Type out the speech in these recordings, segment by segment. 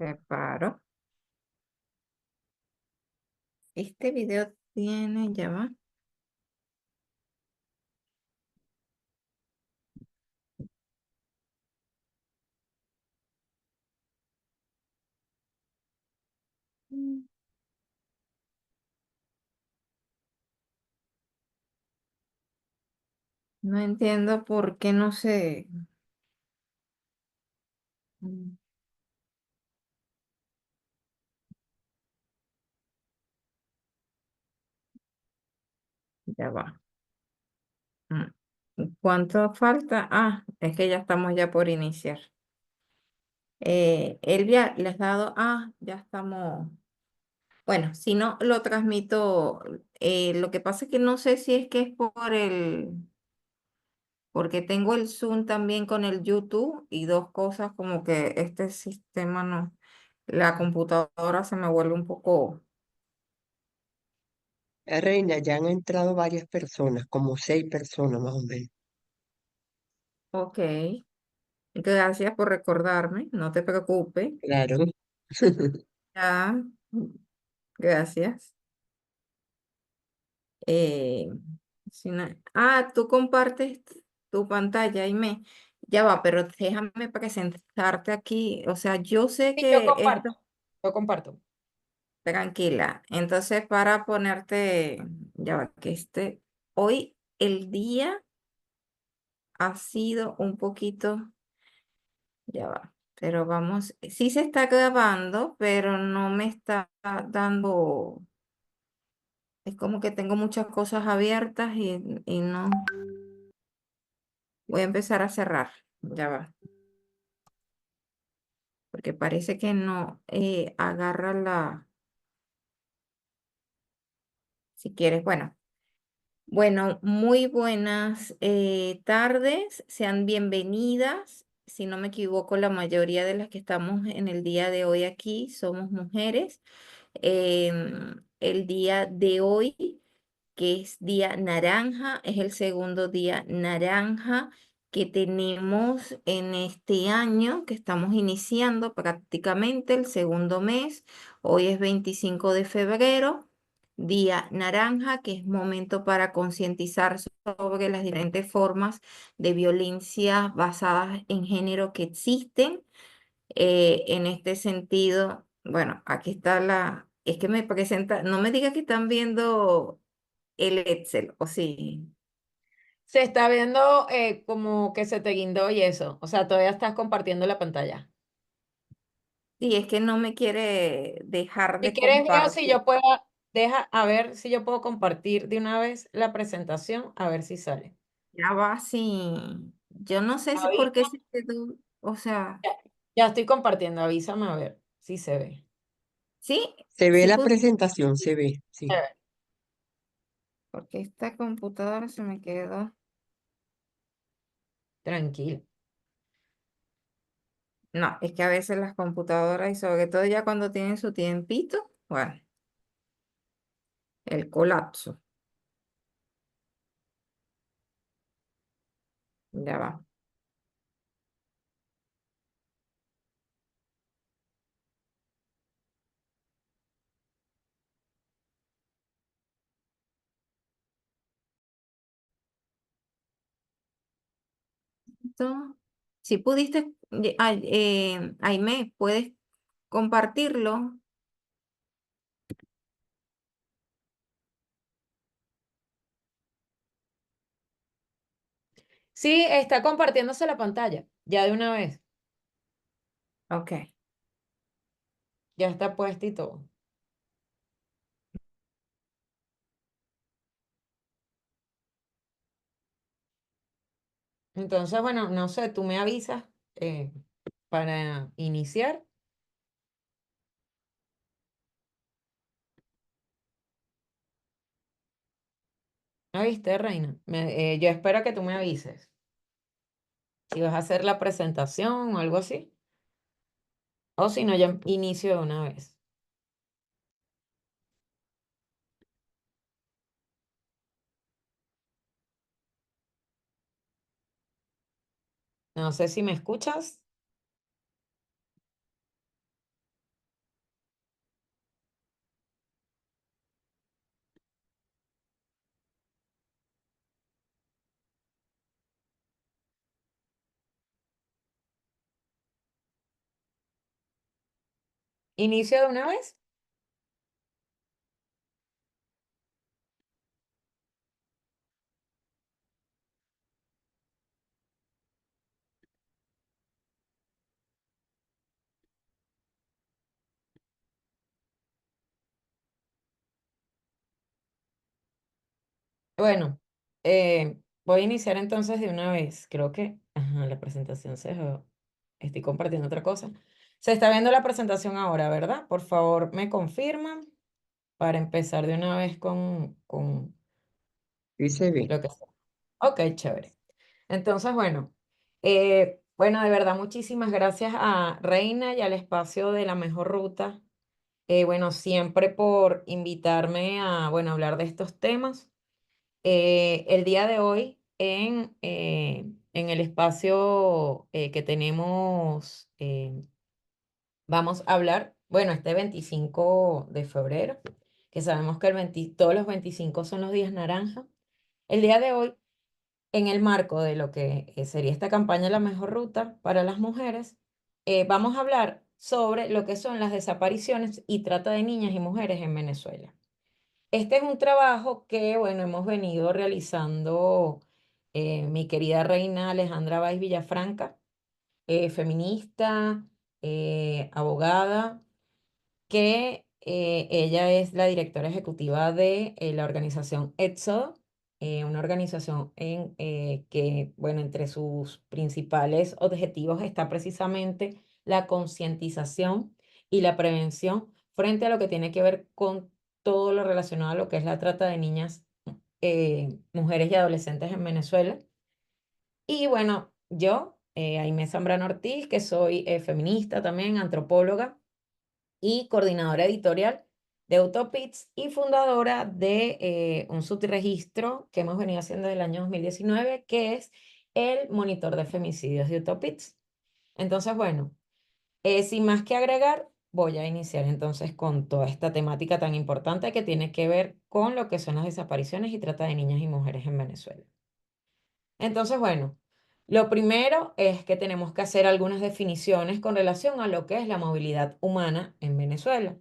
Separo. Este video tiene, ya va. Mm, No entiendo por qué no sé. Mm, Ya va. Mm. ¿Cuánto falta? Ah, es que ya estamos ya por iniciar. Elvia, ¿le has dado? Ah, ya estamos. Bueno, si no, lo transmito. Lo que pasa es que no sé si es que es porque tengo el Zoom también con el YouTube y dos cosas como que este sistema no, la computadora se me vuelve un poco, Reina, ya han entrado varias personas, como 6 personas más o menos. ok, gracias por recordarme, no te preocupes, Claro. ya, gracias. Eh, tú compartes tu pantalla y ya va, pero déjame presentarte aquí, o sea, yo sé Sí, yo que esto. comparto, yo comparto. Tranquila. Entonces, para ponerte, ya va, hoy el día ha sido un poquito, ya va, pero vamos, sí se está grabando, pero no me está dando, es como que tengo muchas cosas abiertas y no, voy a empezar a cerrar, ya va, porque parece que no agarra si quieres, bueno. Bueno, muy buenas tardes, sean bienvenidas. Si no me equivoco, la mayoría de las que estamos en el día de hoy aquí somos mujeres. El día de hoy, que es día naranja, es el segundo día naranja que tenemos en este año, que estamos iniciando prácticamente el segundo mes. Hoy es 25 de febrero. Día naranja, que es momento para concientizar sobre las diferentes formas de violencia basadas en género que existen. En este sentido, bueno, aquí está es que me presenta, no me diga que están viendo el Excel, o sí. Se está viendo como que se te guindó y eso. O sea, todavía estás compartiendo la pantalla. Sí, es que no me quiere dejar Si de quieres, veo si compartir. yo puedo, deja a ver si yo puedo compartir de una vez la presentación, a ver si sale. Ya va así. Yo no sé si por qué Avisa. se quedó, o sea, Ya, ya estoy compartiendo, avísame a ver si se ve. sí, Se ve sí, la presentación, se ve, sí. Chévere. porque esta computadora se me quedó. Tranquilo. No, es que a veces las computadoras y sobre todo ya cuando tienen su tiempito, bueno, el colapso, ya va. Si pudiste, Aimé, puedes compartirlo. Sí, está compartiéndose la pantalla, ya de una vez. Ok. Ya está puesta y todo. Entonces, bueno, no sé, tú me avisas eh, para iniciar. ¿Me viste, Reina? Yo espero que tú me avises si vas a hacer la presentación o algo así. O si no, ya inicio de una vez. No sé si me escuchas. ¿Inicio de una vez? Bueno, voy a iniciar entonces de una vez. Creo que ajá, la presentación se dejó. Estoy compartiendo otra cosa. Se está viendo la presentación ahora, ¿verdad? Por favor, me confirman para empezar de una vez con Sí se ve. lo que sea. Ok, chévere. Entonces, bueno, bueno, de verdad, muchísimas gracias a Reina y al espacio de La Mejor Ruta. Bueno, siempre por invitarme a, bueno, hablar de estos temas. El día de hoy en el espacio que tenemos, vamos a hablar, bueno, este 25 de febrero, que sabemos que todos los 25 son los días naranja. El día de hoy, en el marco de lo que sería esta campaña La Mejor Ruta para las mujeres, vamos a hablar sobre lo que son las desapariciones y trata de niñas y mujeres en Venezuela. Este es un trabajo que, bueno, hemos venido realizando mi querida reina Alejandra Báez Villafranca, feminista, abogada, que ella es la directora ejecutiva de la organización Éxodo, una organización que, bueno, entre sus principales objetivos está precisamente la concientización y la prevención frente a lo que tiene que ver con todo lo relacionado a lo que es la trata de niñas, mujeres y adolescentes en Venezuela. Y bueno, yo, Aimé Zambrano Ortiz, que soy feminista también, antropóloga y coordinadora editorial de Utopits y fundadora de un subregistro que hemos venido haciendo desde el año 2019, que es el monitor de femicidios de Utopits. Entonces, bueno, sin más que agregar, voy a iniciar entonces con toda esta temática tan importante que tiene que ver con lo que son las desapariciones y trata de niñas y mujeres en Venezuela. Entonces, bueno, lo primero es que tenemos que hacer algunas definiciones con relación a lo que es la movilidad humana en Venezuela.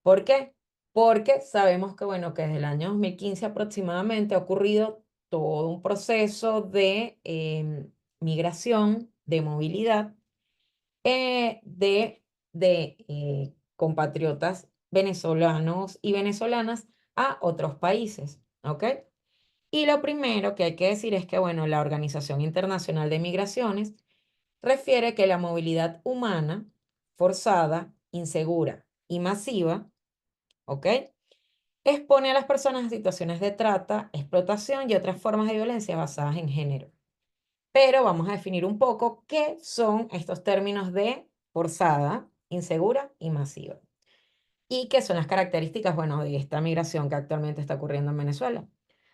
¿Por qué? Porque sabemos que, bueno, que desde el año 2015 aproximadamente ha ocurrido todo un proceso de migración, de movilidad, de compatriotas venezolanos y venezolanas a otros países, ¿ok? Y lo primero que hay que decir es que, bueno, la Organización Internacional de Migraciones refiere que la movilidad humana forzada, insegura y masiva, ¿ok? Expone a las personas a situaciones de trata, explotación y otras formas de violencia basadas en género. Pero vamos a definir un poco qué son estos términos de forzada, insegura y masiva. Y qué son las características, bueno, de esta migración que actualmente está ocurriendo en Venezuela.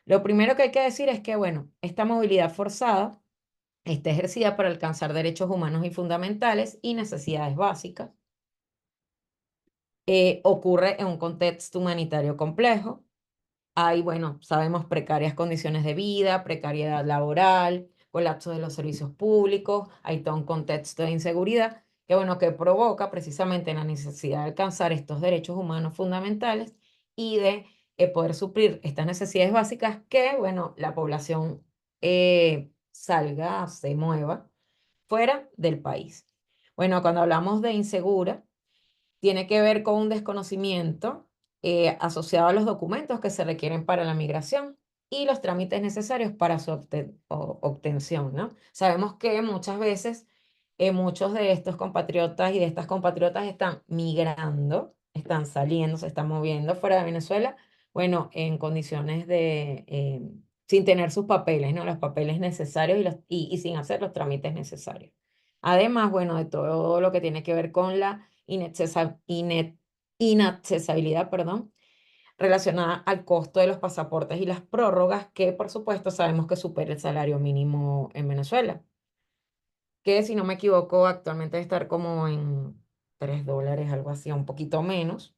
Lo primero que hay que decir es que, bueno, esta movilidad forzada está ejercida para alcanzar derechos humanos y fundamentales y necesidades básicas. Ocurre en un contexto humanitario complejo. Hay, bueno, sabemos precarias condiciones de vida, precariedad laboral, colapso de los servicios públicos, hay todo un contexto de inseguridad que, bueno, que provoca precisamente la necesidad de alcanzar estos derechos humanos fundamentales y de poder suplir estas necesidades básicas que, bueno, la población salga, se mueva fuera del país. Bueno, cuando hablamos de insegura, tiene que ver con un desconocimiento asociado a los documentos que se requieren para la migración y los trámites necesarios para su obtención, ¿no? Sabemos que muchas veces muchos de estos compatriotas y de estas compatriotas están migrando, están saliendo, se están moviendo fuera de Venezuela, bueno, en condiciones de, sin tener sus papeles, ¿no? Los papeles necesarios y sin hacer los trámites necesarios. Además, bueno, de todo lo que tiene que ver con la inaccesibilidad, perdón, relacionada al costo de los pasaportes y las prórrogas, que por supuesto sabemos que supera el salario mínimo en Venezuela, que si no me equivoco actualmente debe estar como en $3, algo así, un poquito menos.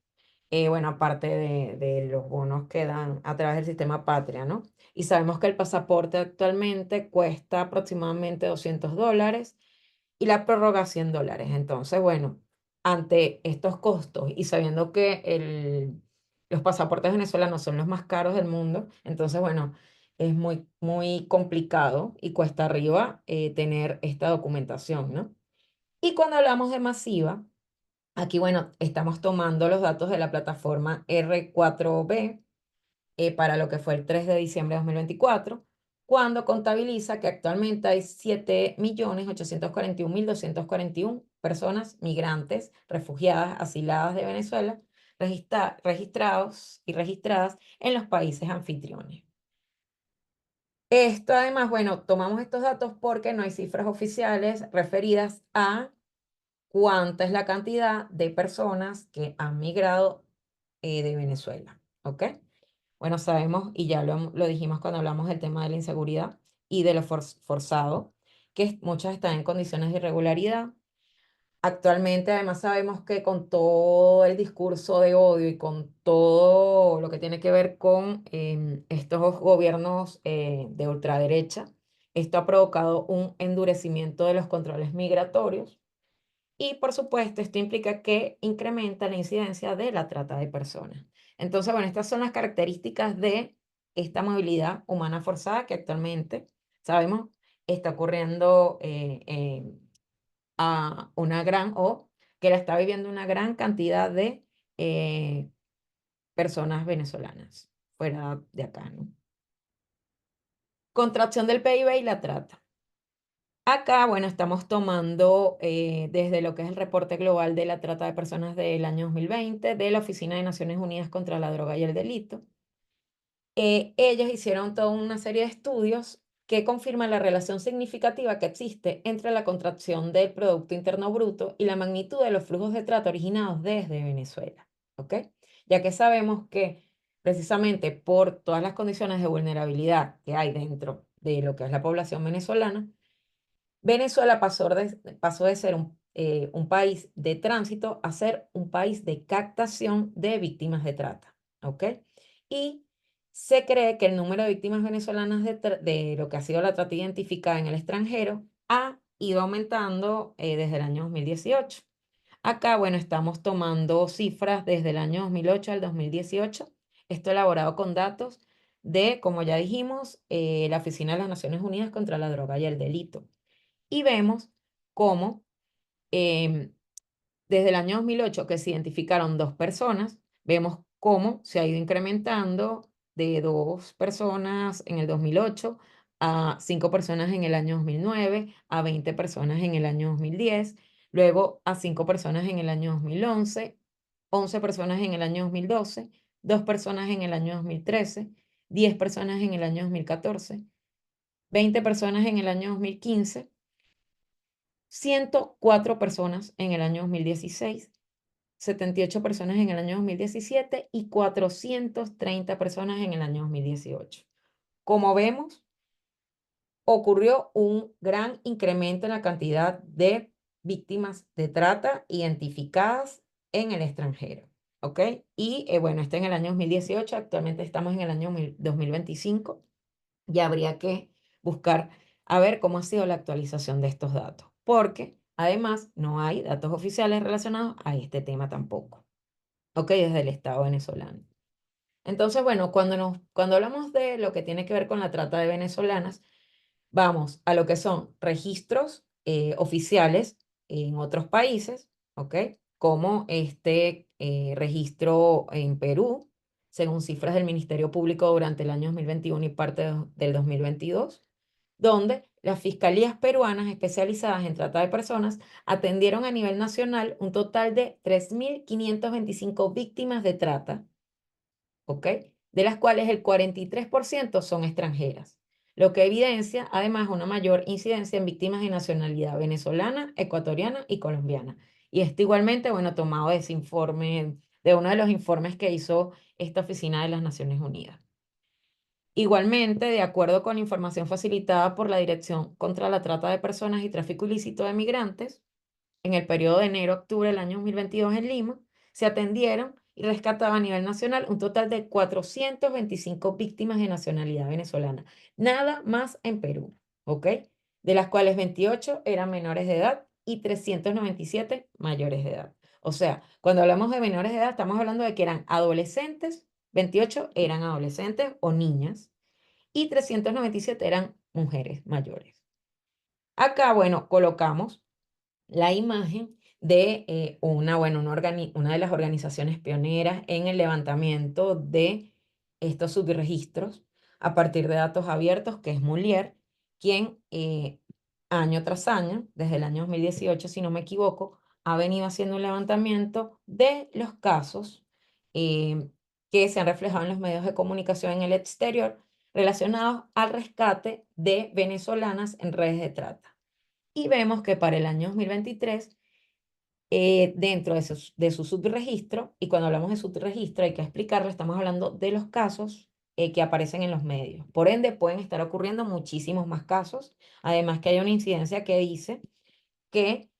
Bueno, aparte de los bonos que dan a través del sistema Patria, ¿no? Y sabemos que el pasaporte actualmente cuesta aproximadamente $200 y la prórroga $100. Entonces, bueno. ante estos costos y sabiendo que los pasaportes venezolanos son los más caros del mundo, entonces, bueno, es muy, muy complicado y cuesta arriba tener esta documentación, ¿no? Y cuando hablamos de masiva, aquí, bueno, estamos tomando los datos de la plataforma R4B para lo que fue el 3 de diciembre de 2024, cuando contabiliza que actualmente hay 7.841.241 personas migrantes, refugiadas, asiladas de Venezuela, registrados y registradas en los países anfitriones. Esto además, bueno, tomamos estos datos porque no hay cifras oficiales referidas a cuánta es la cantidad de personas que han migrado de Venezuela, ¿ok? Bueno, sabemos, y ya lo dijimos cuando hablamos del tema de la inseguridad y de lo forzado, que muchas están en condiciones de irregularidad. Actualmente, además, sabemos que con todo el discurso de odio y con todo lo que tiene que ver con estos gobiernos de ultraderecha, esto ha provocado un endurecimiento de los controles migratorios y por supuesto, esto implica que incrementa la incidencia de la trata de personas. Entonces, bueno, estas son las características de esta movilidad humana forzada que actualmente sabemos está ocurriendo a una gran o que la está viviendo una gran cantidad de eh, personas venezolanas fuera de acá, ¿no? Contracción del PIB y la trata. Acá, bueno, estamos tomando desde lo que es el reporte global de la trata de personas del año 2020 de la Oficina de Naciones Unidas contra la Droga y el Delito. Ellos hicieron toda una serie de estudios que confirman la relación significativa que existe entre la contracción del Producto Interno Bruto y la magnitud de los flujos de trata originados desde Venezuela, ¿ok? Ya que sabemos que precisamente por todas las condiciones de vulnerabilidad que hay dentro de lo que es la población venezolana, Venezuela pasó de ser un país de tránsito a ser un país de captación de víctimas de trata, ¿ok? Y se cree que el número de víctimas venezolanas de lo que ha sido la trata identificada en el extranjero ha ido aumentando desde el año 2018. Acá, bueno, estamos tomando cifras desde el año 2008 al 2018. Esto elaborado con datos de, como ya dijimos, la Oficina de las Naciones Unidas contra la Droga y el Delito y vemos cómo em, desde el año 2008 que se identificaron dos personas, vemos cómo se ha ido incrementando de dos personas en el 2008 a cinco personas en el año 2009, a 20 personas en el año 2010, luego a cinco personas en el año 2011, 11 personas en el año 2012, dos personas en el año 2013, 10 personas en el año 2014, 20 personas en el año 2015, 104 personas en el año 2016, 78 personas en el año 2017 y 430 personas en el año 2018. Como vemos, ocurrió un gran incremento en la cantidad de víctimas de trata identificadas en el extranjero. ¿Ok? Y bueno, está en el año 2018, actualmente estamos en el año 2025 y habría que buscar a ver cómo ha sido la actualización de estos datos, porque además no hay datos oficiales relacionados a este tema tampoco, ¿ok? Desde el Estado venezolano. Entonces, bueno, cuando hablamos de lo que tiene que ver con la trata de venezolanas, vamos a lo que son registros oficiales en otros países, ¿ok? Como este registro en Perú, según cifras del Ministerio Público durante el año 2021 y parte del 2022, donde las fiscalías peruanas especializadas en trata de personas atendieron a nivel nacional un total de 3.525 víctimas de trata, ¿ok? De las cuales el 43% son extranjeras, lo que evidencia además una mayor incidencia en víctimas de nacionalidad venezolana, ecuatoriana y colombiana. Y esto igualmente, bueno, tomado de ese informe, de uno de los informes que hizo esta oficina de las Naciones Unidas. Igualmente, de acuerdo con información facilitada por la Dirección contra la Trata de Personas y Tráfico Ilícito de Migrantes, en el periodo de enero-octubre del año 2022 en Lima, se atendieron y rescataban a nivel nacional un total de 425 víctimas de nacionalidad venezolana, nada más en Perú, ¿ok? De las cuales 28 eran menores de edad y 397 mayores de edad. O sea, cuando hablamos de menores de edad, estamos hablando de que eran adolescentes, 28 eran adolescentes o niñas, y 397 eran mujeres mayores. Acá, bueno, colocamos la imagen de una de las organizaciones pioneras en el levantamiento de estos subregistros a partir de datos abiertos, que es Mulier, quien año tras año, desde el año 2018, si no me equivoco, ha venido haciendo un levantamiento de los casos eh, que se han reflejado en los medios de comunicación en el exterior relacionados al rescate de venezolanas en redes de trata. Y vemos que para el año 2023, dentro de su subregistro, y cuando hablamos de subregistro hay que explicarlo, estamos hablando de los casos que aparecen en los medios. Por ende, pueden estar ocurriendo muchísimos más casos. Además que hay una incidencia que dice que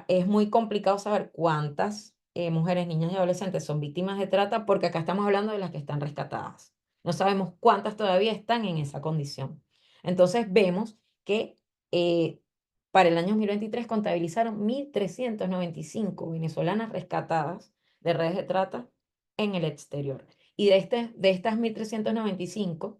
es muy complicado saber cuántas mujeres, niñas y adolescentes son víctimas de trata, porque acá estamos hablando de las que están rescatadas. No sabemos cuántas todavía están en esa condición. Entonces vemos que eh, para el año 2023 contabilizaron 1.395 venezolanas rescatadas de redes de trata en el exterior. Y de estas 1.395,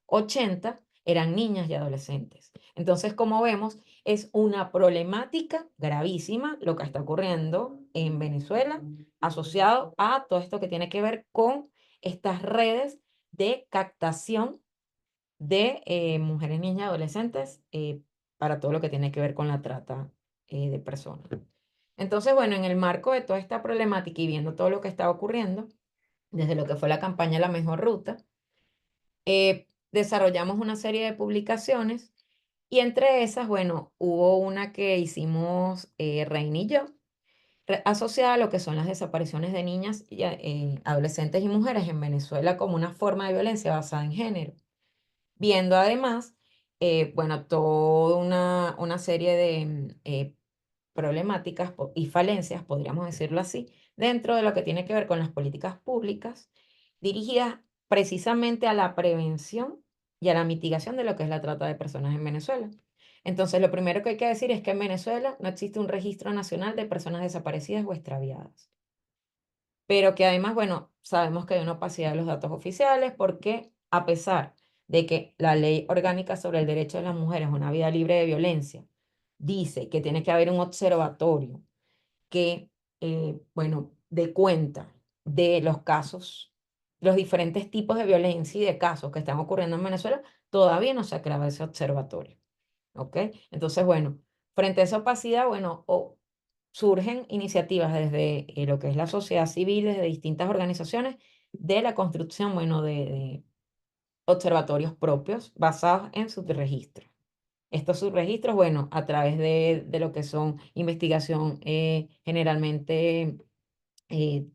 80 eran niñas y adolescentes. Entonces, como vemos, es una problemática gravísima lo que está ocurriendo en Venezuela, asociado a todo esto que tiene que ver con estas redes de captación de mujeres, niñas y adolescentes para todo lo que tiene que ver con la trata de personas. Entonces, bueno, en el marco de toda esta problemática y viendo todo lo que está ocurriendo, desde lo que fue la campaña La Mejor Ruta, desarrollamos una serie de publicaciones y entre esas, bueno, hubo una que hicimos Reina y yo, asociada a lo que son las desapariciones de niñas, y, adolescentes y mujeres en Venezuela como una forma de violencia basada en género, viendo además, bueno, toda una serie de problemáticas y falencias, podríamos decirlo así, dentro de lo que tiene que ver con las políticas públicas dirigidas precisamente a la prevención y a la mitigación de lo que es la trata de personas en Venezuela. Entonces, lo primero que hay que decir es que en Venezuela no existe un registro nacional de personas desaparecidas o extraviadas, pero que además, bueno, sabemos que hay una opacidad de los datos oficiales porque a pesar de que la Ley Orgánica sobre el Derecho de las Mujeres a una Vida Libre de Violencia dice que tiene que haber un observatorio que, bueno, dé cuenta de los casos, los diferentes tipos de violencia y de casos que están ocurriendo en Venezuela, todavía no se ha creado ese observatorio, ¿ok? Entonces, bueno, frente a esa opacidad, bueno, surgen iniciativas desde lo que es la sociedad civil, desde distintas organizaciones, de la construcción, bueno, de observatorios propios basados en subregistros. Estos subregistros, bueno, a través de lo que son investigación, generalmente eh,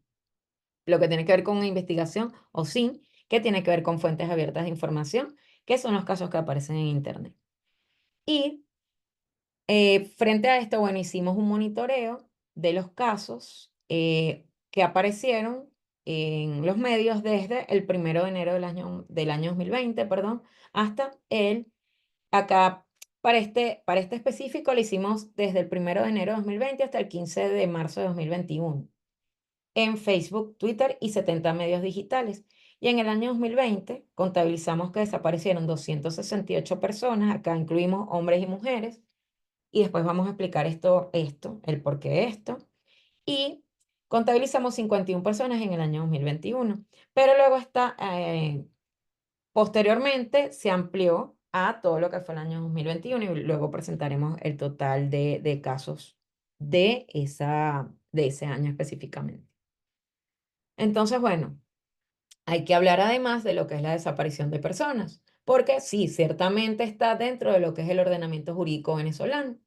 lo que tiene que ver con investigación o sin, que tiene que ver con fuentes abiertas de información, que son los casos que aparecen en Internet. Y frente a esto, bueno, hicimos un monitoreo de los casos que aparecieron en los medios desde el 1 de enero del año 2020, perdón, hasta acá, para este específico, lo hicimos desde el 1 de enero de 2020 hasta el 15 de marzo de 2021 en Facebook, Twitter y 70 medios digitales. Y en el año 2020 contabilizamos que desaparecieron 268 personas, acá incluimos hombres y mujeres, y después vamos a explicar el porqué de esto. Y contabilizamos 51 personas en el año 2021, pero luego posteriormente se amplió a todo lo que fue el año 2021 y luego presentaremos el total de casos de ese año específicamente. Entonces, bueno, hay que hablar además de lo que es la desaparición de personas, porque sí, ciertamente está dentro de lo que es el ordenamiento jurídico venezolano.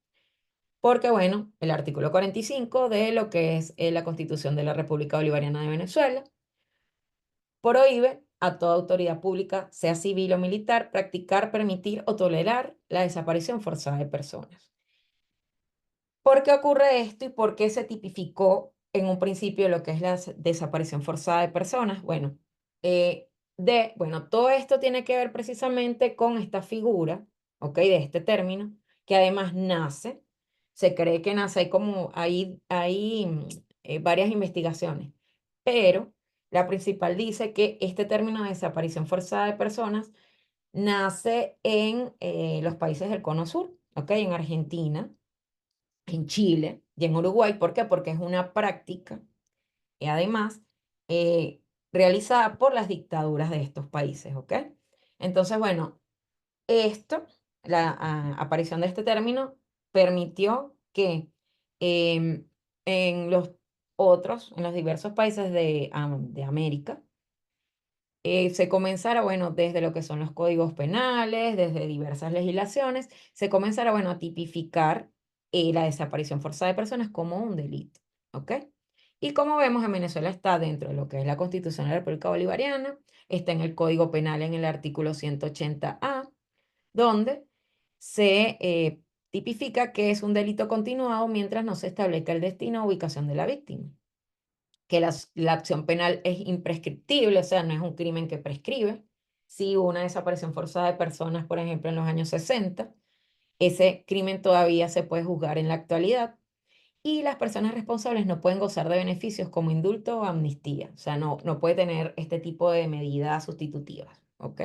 Porque, bueno, el artículo 45 de lo que es la Constitución de la República Bolivariana de Venezuela prohíbe a toda autoridad pública, sea civil o militar, practicar, permitir o tolerar la desaparición forzada de personas. ¿Por qué ocurre esto y por qué se tipificó en un principio lo que es la desaparición forzada de personas? Bueno, todo esto tiene que ver precisamente con esta figura, ¿ok? De este término, que además se cree que nace, hay varias investigaciones, pero la principal dice que este término de desaparición forzada de personas nace en los países del Cono Sur, ¿ok? En Argentina, en Chile y en Uruguay. ¿Por qué? Porque es una práctica y además eh, realizada por las dictaduras de estos países, ¿ok? Entonces, bueno, esto, la aparición de este término, permitió que em, en los en los diversos países de América, se comenzara, bueno, desde lo que son los códigos penales, desde diversas legislaciones, se comenzara, bueno, a tipificar la desaparición forzada de personas como un delito, ¿ok? Y como vemos, en Venezuela está dentro de lo que es la Constitución de la República Bolivariana, está en el Código Penal en el artículo 180A, donde se tipifica que es un delito continuado mientras no se establezca el destino o ubicación de la víctima, que la acción penal es imprescriptible, o sea, no es un crimen que prescribe. Si hubo una desaparición forzada de personas, por ejemplo, en los años 60, ese crimen todavía se puede juzgar en la actualidad y las personas responsables no pueden gozar de beneficios como indulto o amnistía, o sea, no puede tener este tipo de medidas sustitutivas, ¿ok?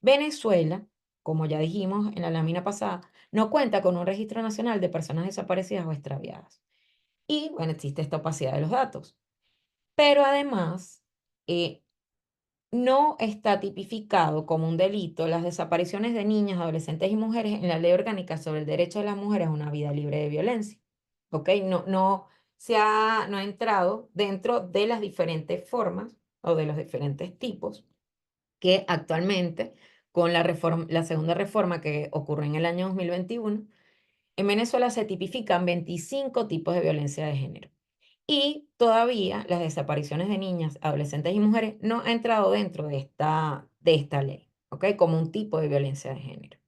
Venezuela, como ya dijimos en la lámina pasada, no cuenta con un registro nacional de personas desaparecidas o extraviadas. Y, bueno, existe esta opacidad de los datos. Pero además, eh, no está tipificado como un delito las desapariciones de niñas, adolescentes y mujeres en la Ley Orgánica sobre el Derecho de las Mujeres a una Vida Libre de Violencia. ¿Ok? No ha entrado dentro de las diferentes formas o de los diferentes tipos que actualmente, con la segunda reforma que ocurrió en el año 2021, en Venezuela se tipifican 25 tipos de violencia de género. Y todavía las desapariciones de niñas, adolescentes y mujeres no ha entrado dentro de esta ley, ¿ok? Como un tipo de violencia de género.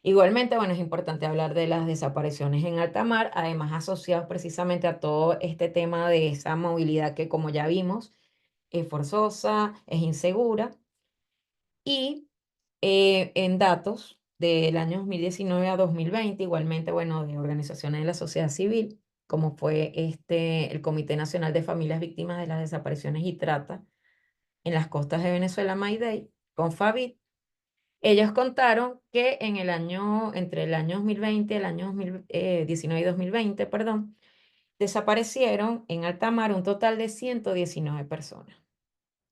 Igualmente, bueno, es importante hablar de las desapariciones en alta mar, además asociados precisamente a todo este tema de esa movilidad que, como ya vimos, es forzosa, es insegura. Y en datos del año 2019 a 2020, igualmente, bueno, de organizaciones de la sociedad civil, como fue el Comité Nacional de Familias Víctimas de las Desapariciones y Trata en las costas de Venezuela, Mayday, con FAVID, ellos contaron que entre el año 2020 y el año 2019 y 2020, perdón, desaparecieron en alta mar un total de 119 personas.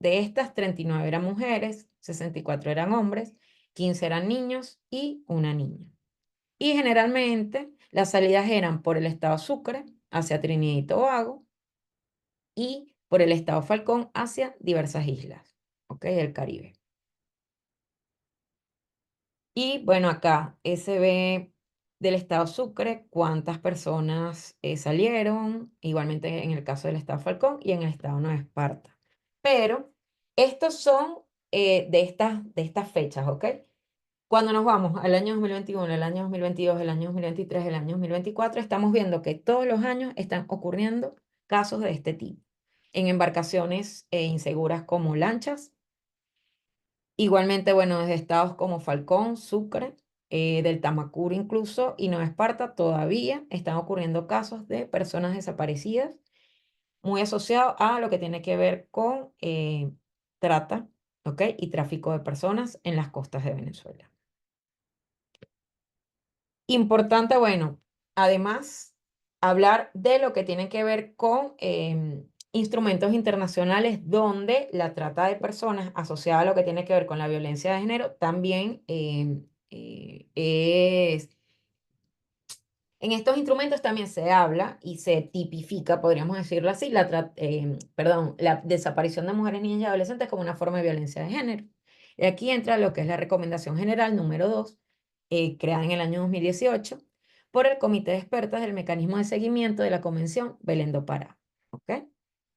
De estas, 39 eran mujeres, 64 eran hombres, 15 eran niños y una niña. Y generalmente las salidas eran por el estado Sucre hacia Trinidad y Tobago y por el estado Falcón hacia diversas islas, ¿ok? Del Caribe. Y bueno, acá se ve del estado Sucre cuántas personas salieron, igualmente en el caso del estado Falcón y en el estado Nueva Esparta. Pero estos son de estas fechas, ¿ok? Cuando nos vamos al año 2021, el año 2022, el año 2023, el año 2024, estamos viendo que todos los años están ocurriendo casos de este tipo en embarcaciones inseguras como lanchas. Igualmente, bueno, desde estados como Falcón, Sucre, del Tamacuro incluso, y Nueva Esparta, todavía están ocurriendo casos de personas desaparecidas, muy asociados a lo que tiene que ver con trata, ¿ok? Y tráfico de personas en las costas de Venezuela. Importante, bueno, además, hablar de lo que tiene que ver con instrumentos internacionales donde la trata de personas asociada a lo que tiene que ver con la violencia de género también es en estos instrumentos también se habla y se tipifica, podríamos decirlo así, la desaparición de mujeres, niñas y adolescentes como una forma de violencia de género. Y aquí entra lo que es la Recomendación General número 2, creada en el año 2018 por el Comité de Expertas del Mecanismo de Seguimiento de la Convención Belén do Pará, ¿ok?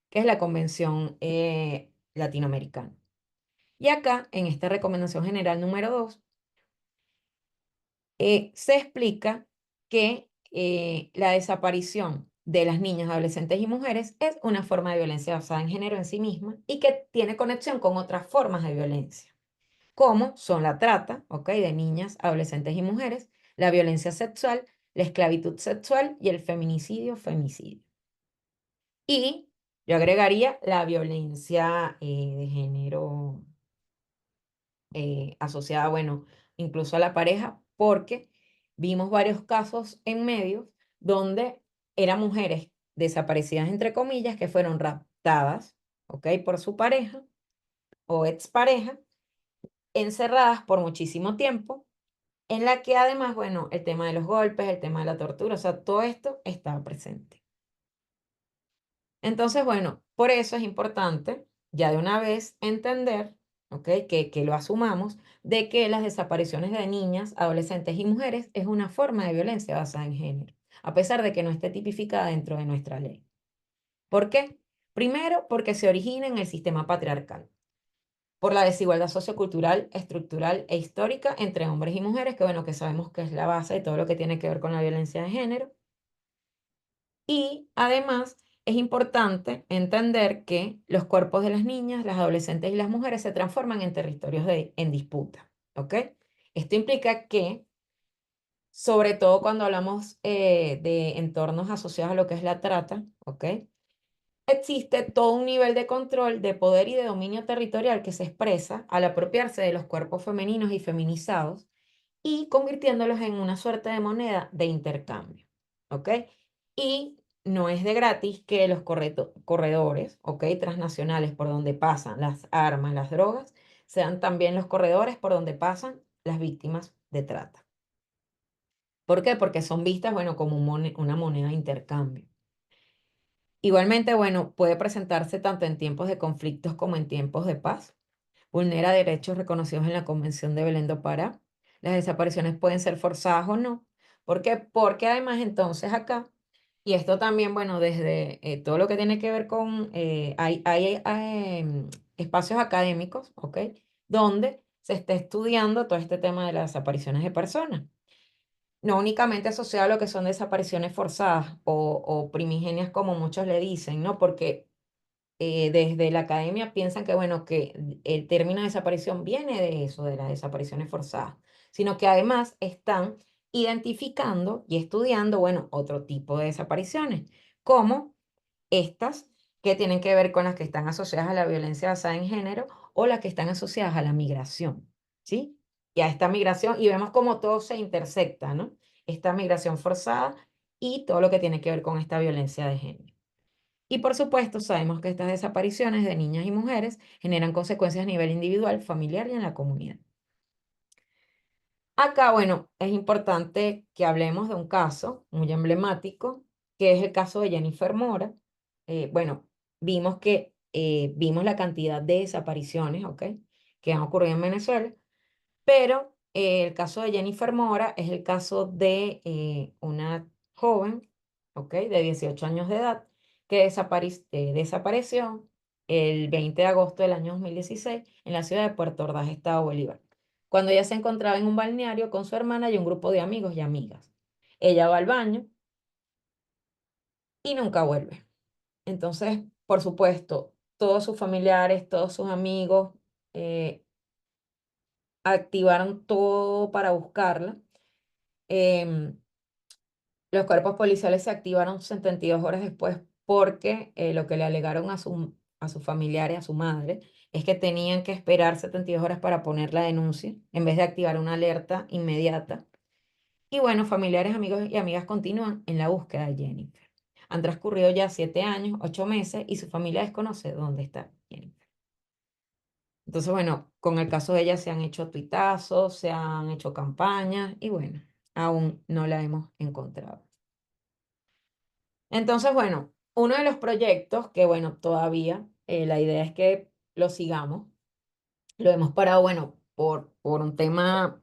Que es la Convención Latinoamericana. Y acá, en esta Recomendación General número 2, se explica que la desaparición de las niñas, adolescentes y mujeres es una forma de violencia basada en género en sí misma y que tiene conexión con otras formas de violencia, como son la trata, ¿ok? De niñas, adolescentes y mujeres, la violencia sexual, la esclavitud sexual y el femicidio. Y yo agregaría la violencia de género asociada, bueno, incluso a la pareja, porque vimos varios casos en medios donde eran mujeres desaparecidas, entre comillas, que fueron raptadas, ¿ok? Por su pareja o expareja, encerradas por muchísimo tiempo, en la que además, bueno, el tema de los golpes, el tema de la tortura, o sea, todo esto estaba presente. Entonces, bueno, por eso es importante ya de una vez entender, ¿ok? Que lo asumamos, de que las desapariciones de niñas, adolescentes y mujeres es una forma de violencia basada en género, a pesar de que no esté tipificada dentro de nuestra ley. ¿Por qué? Primero, porque se origina en el sistema patriarcal, por la desigualdad sociocultural, estructural e histórica entre hombres y mujeres, que bueno, que sabemos que es la base de todo lo que tiene que ver con la violencia de género. Y además es importante entender que los cuerpos de las niñas, las adolescentes y las mujeres se transforman en territorios en disputa, ¿ok? Esto implica que, sobre todo cuando hablamos de entornos asociados a lo que es la trata, ¿ok? Existe todo un nivel de control, de poder y de dominio territorial que se expresa al apropiarse de los cuerpos femeninos y feminizados y convirtiéndolos en una suerte de moneda de intercambio, ¿ok? Y no es de gratis que los corredores, ¿ok? Transnacionales por donde pasan las armas, las drogas, sean también los corredores por donde pasan las víctimas de trata. ¿Por qué? Porque son vistas, bueno, como una moneda de intercambio. Igualmente, bueno, puede presentarse tanto en tiempos de conflictos como en tiempos de paz. Vulnera derechos reconocidos en la Convención de Belén do Pará. Las desapariciones pueden ser forzadas o no. ¿Por qué? Porque además entonces acá, y esto también, bueno, desde todo lo que tiene que ver con, hay espacios académicos, ¿ok? Donde se está estudiando todo este tema de las desapariciones de personas. No únicamente asociado a lo que son desapariciones forzadas o primigenias, como muchos le dicen, ¿no? Porque desde la academia piensan que, bueno, que el término desaparición viene de eso, de las desapariciones forzadas, sino que además están identificando y estudiando, bueno, otro tipo de desapariciones, como estas que tienen que ver con las que están asociadas a la violencia basada en género o las que están asociadas a la migración, ¿sí? Y a esta migración, y vemos cómo todo se intersecta, ¿no? Esta migración forzada y todo lo que tiene que ver con esta violencia de género. Y por supuesto, sabemos que estas desapariciones de niñas y mujeres generan consecuencias a nivel individual, familiar y en la comunidad. Acá, bueno, es importante que hablemos de un caso muy emblemático, que es el caso de Jennifer Mora. Bueno, vimos la cantidad de desapariciones, ¿ok? Que han ocurrido en Venezuela, pero el caso de Jennifer Mora es el caso de una joven, ¿ok? De 18 años de edad, que desapareció el 20 de agosto del año 2016 en la ciudad de Puerto Ordaz, Estado Bolívar, cuando ella se encontraba en un balneario con su hermana y un grupo de amigos y amigas. Ella va al baño y nunca vuelve. Entonces, por supuesto, todos sus familiares, todos sus amigos eh, activaron todo para buscarla. Em, Los cuerpos policiales se activaron 72 horas después porque lo que le alegaron a sus familiares, a su madre, es que tenían que esperar 72 horas para poner la denuncia en vez de activar una alerta inmediata. Y bueno, familiares, amigos y amigas continúan en la búsqueda de Jennifer. Han transcurrido ya 7 años, 8 meses y su familia desconoce dónde está Jennifer. Entonces, bueno, con el caso de ella se han hecho tuitazos, se han hecho campañas y bueno, aún no la hemos encontrado. Entonces, bueno, uno de los proyectos que, bueno, todavía la idea es que lo sigamos. Lo hemos parado, bueno, por un tema,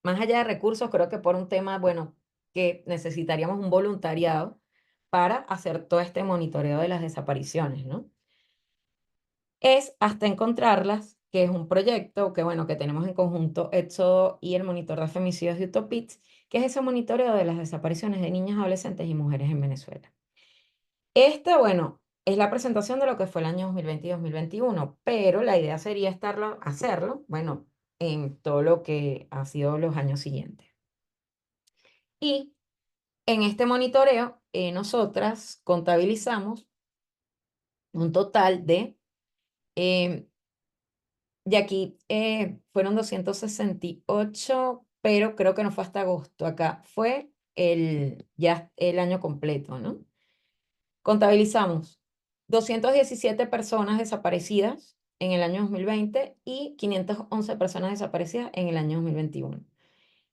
más allá de recursos, creo que por un tema, bueno, que necesitaríamos un voluntariado para hacer todo este monitoreo de las desapariciones, ¿no? Es hasta encontrarlas, que es un proyecto que, bueno, que tenemos en conjunto Éxodo y el Monitor de Femicidios de Utopits, que es ese monitoreo de las desapariciones de niñas, adolescentes y mujeres en Venezuela. Esta, bueno, es la presentación de lo que fue el año 2020 y 2021, pero la idea sería hacerlo, bueno, en todo lo que ha sido los años siguientes. Y en este monitoreo, nosotras contabilizamos un total de, eh, y aquí fueron 268, pero creo que no fue hasta agosto. Acá fue ya el año completo, ¿no? Contabilizamos 217 personas desaparecidas en el año 2020 y 511 personas desaparecidas en el año 2021.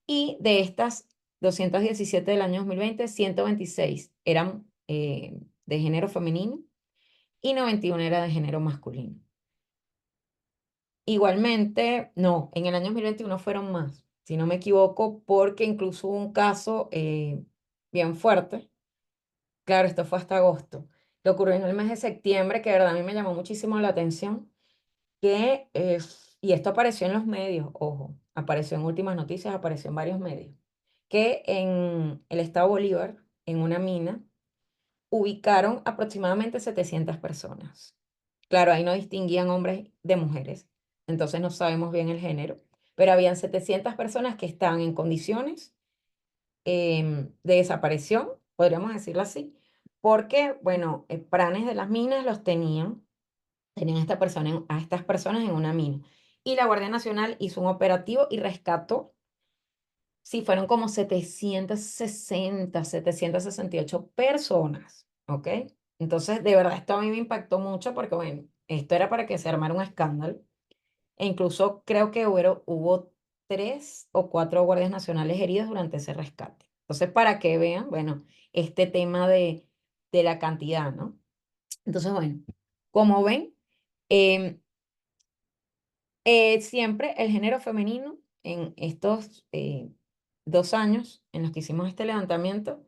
Y de estas 217 del año 2020, 126 eran de género femenino y 91 era de género masculino. Igualmente, no, en el año 2021 fueron más, si no me equivoco, porque incluso hubo un caso bien fuerte. Claro, esto fue hasta agosto. Lo ocurrió en el mes de septiembre, que de verdad a mí me llamó muchísimo la atención, y esto apareció en los medios, ojo, apareció en Últimas Noticias, apareció en varios medios, que en el estado Bolívar, en una mina, ubicaron aproximadamente 700 personas. Claro, ahí no distinguían hombres de mujeres, entonces no sabemos bien el género, pero habían 700 personas que estaban en condiciones de desaparición, podríamos decirlo así, porque, bueno, pranes de las minas los tenían a estas personas en una mina. Y la Guardia Nacional hizo un operativo y rescató, sí, fueron como 768 personas, ¿ok? Entonces, de verdad, esto a mí me impactó mucho porque, bueno, esto era para que se armara un escándalo. E incluso creo que hubo 3 o 4 guardias nacionales heridos durante ese rescate. Entonces, para que vean, bueno, este tema de la cantidad, ¿no? Entonces, bueno, como ven, em, siempre el género femenino en estos 2 años en los que hicimos este levantamiento,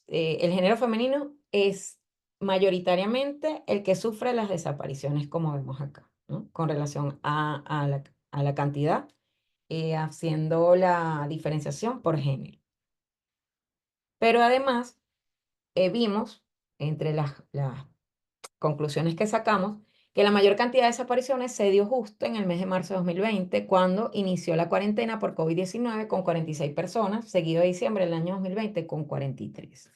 el género femenino es mayoritariamente el que sufre las desapariciones, como vemos acá, ¿no? Con relación a la cantidad, haciendo la diferenciación por género. Pero además, vimos entre las conclusiones que sacamos, que la mayor cantidad de desapariciones se dio justo en el mes de marzo de 2020, cuando inició la cuarentena por COVID-19 con 46 personas, seguido de diciembre del año 2020 con 43.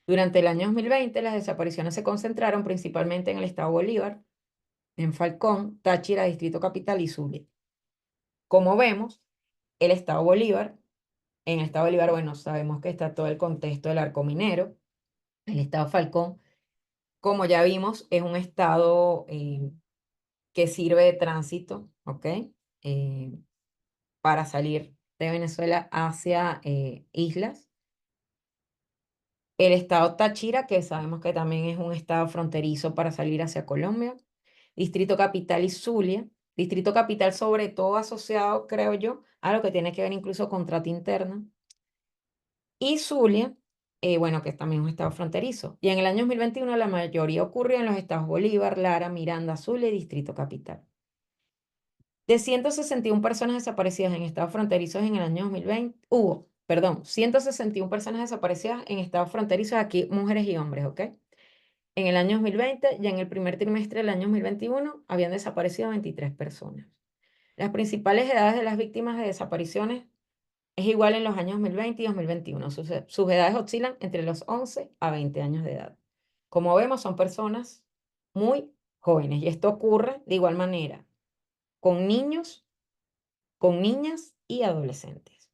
Durante el año 2020, las desapariciones se concentraron principalmente en el estado Bolívar, en Falcón, Táchira, Distrito Capital y Zulia. Como vemos, el estado Bolívar, en el estado Bolívar, bueno, sabemos que está todo el contexto del arco minero. El estado Falcón, como ya vimos, es un estado que sirve de tránsito, ¿ok? Eh, para salir de Venezuela hacia islas. El estado Táchira, que sabemos que también es un estado fronterizo para salir hacia Colombia. Distrito Capital y Zulia. Distrito Capital sobre todo asociado, creo yo, a lo que tiene que ver incluso con trata interna. Y Zulia, bueno, que es también un estado fronterizo. Y en el año 2021 la mayoría ocurrió en los estados Bolívar, Lara, Miranda, Zulia y Distrito Capital. De 161 personas desaparecidas en estados fronterizos en el año 2020, 161 personas desaparecidas en estados fronterizos, aquí mujeres y hombres, ¿ok? En el año 2020 y en el primer trimestre del año 2021 habían desaparecido 23 personas. Las principales edades de las víctimas de desapariciones es igual en los años 2020 y 2021. Sus edades oscilan entre los 11 a 20 años de edad. Como vemos, son personas muy jóvenes y esto ocurre de igual manera con niños, con niñas y adolescentes.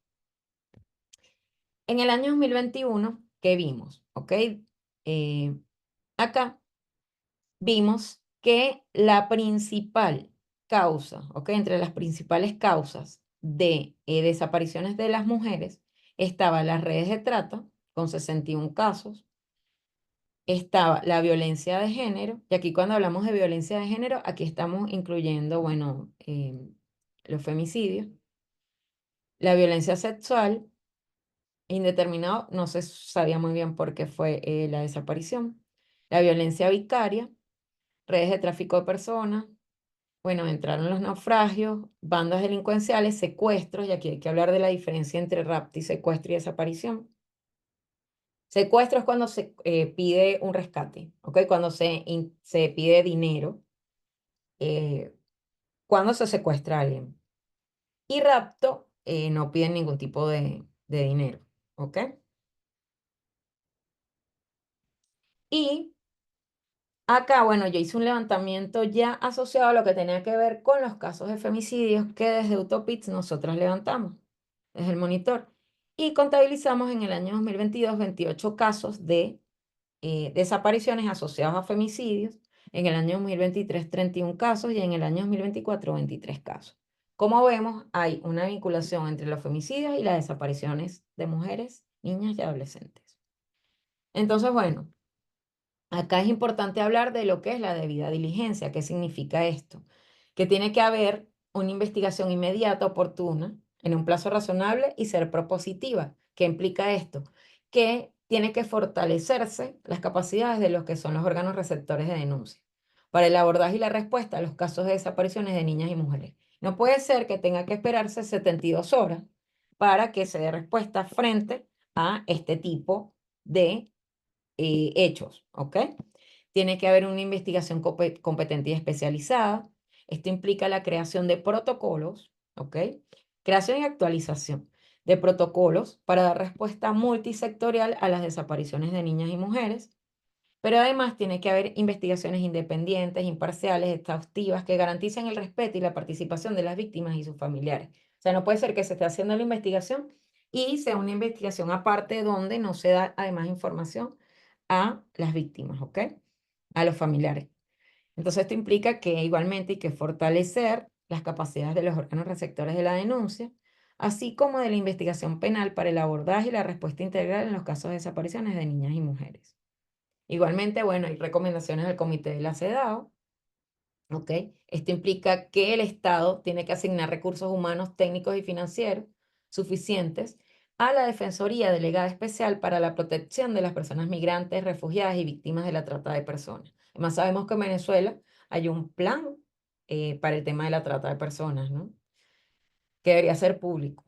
En el año 2021, ¿qué vimos? ¿Ok? Acá vimos que la principal causa, ¿ok? Entre las principales causas de desapariciones de las mujeres estaban las redes de trata, con 61 casos, estaba la violencia de género, y aquí cuando hablamos de violencia de género, aquí estamos incluyendo, bueno, los femicidios, la violencia sexual, indeterminado, no se sabía muy bien por qué fue la desaparición, la violencia vicaria, redes de tráfico de personas, bueno, entraron los naufragios, bandas delincuenciales, secuestros, y aquí hay que hablar de la diferencia entre rapto y secuestro y desaparición. Secuestro es cuando se pide un rescate, ¿ok? Cuando se pide dinero, eh, cuando se secuestra a alguien. Y rapto, no piden ningún tipo de dinero, ¿ok? Y Acá, bueno, yo hice un levantamiento ya asociado a lo que tenía que ver con los casos de femicidios que desde Utopits nosotros levantamos, desde el monitor. Y contabilizamos en el año 2022 28 casos de desapariciones asociados a femicidios. En el año 2023, 31 casos y en el año 2024, 23 casos. Como vemos, hay una vinculación entre los femicidios y las desapariciones de mujeres, niñas y adolescentes. Entonces, bueno. Acá es importante hablar de lo que es la debida diligencia. ¿Qué significa esto? Que tiene que haber una investigación inmediata, oportuna, en un plazo razonable y ser propositiva. ¿Qué implica esto? Que tiene que fortalecerse las capacidades de los que son los órganos receptores de denuncia para el abordaje y la respuesta a los casos de desapariciones de niñas y mujeres. No puede ser que tenga que esperarse 72 horas para que se dé respuesta frente a este tipo de hechos, ¿ok? Tiene que haber una investigación competente y especializada. Esto implica la creación de protocolos, ¿ok? Creación y actualización de protocolos para dar respuesta multisectorial a las desapariciones de niñas y mujeres, pero además tiene que haber investigaciones independientes, imparciales, exhaustivas, que garanticen el respeto y la participación de las víctimas y sus familiares. O sea, no puede ser que se esté haciendo la investigación y sea una investigación aparte donde no se da además información a las víctimas, ¿ok? A los familiares. Entonces, esto implica que igualmente hay que fortalecer las capacidades de los órganos receptores de la denuncia, así como de la investigación penal para el abordaje y la respuesta integral en los casos de desapariciones de niñas y mujeres. Igualmente, bueno, hay recomendaciones del Comité de la CEDAW, ¿ok? Esto implica que el Estado tiene que asignar recursos humanos, técnicos y financieros suficientes a la Defensoría Delegada Especial para la Protección de las Personas Migrantes, Refugiadas y Víctimas de la Trata de Personas. Además, sabemos que en Venezuela hay un plan para el tema de la trata de personas, ¿no? Que debería ser público.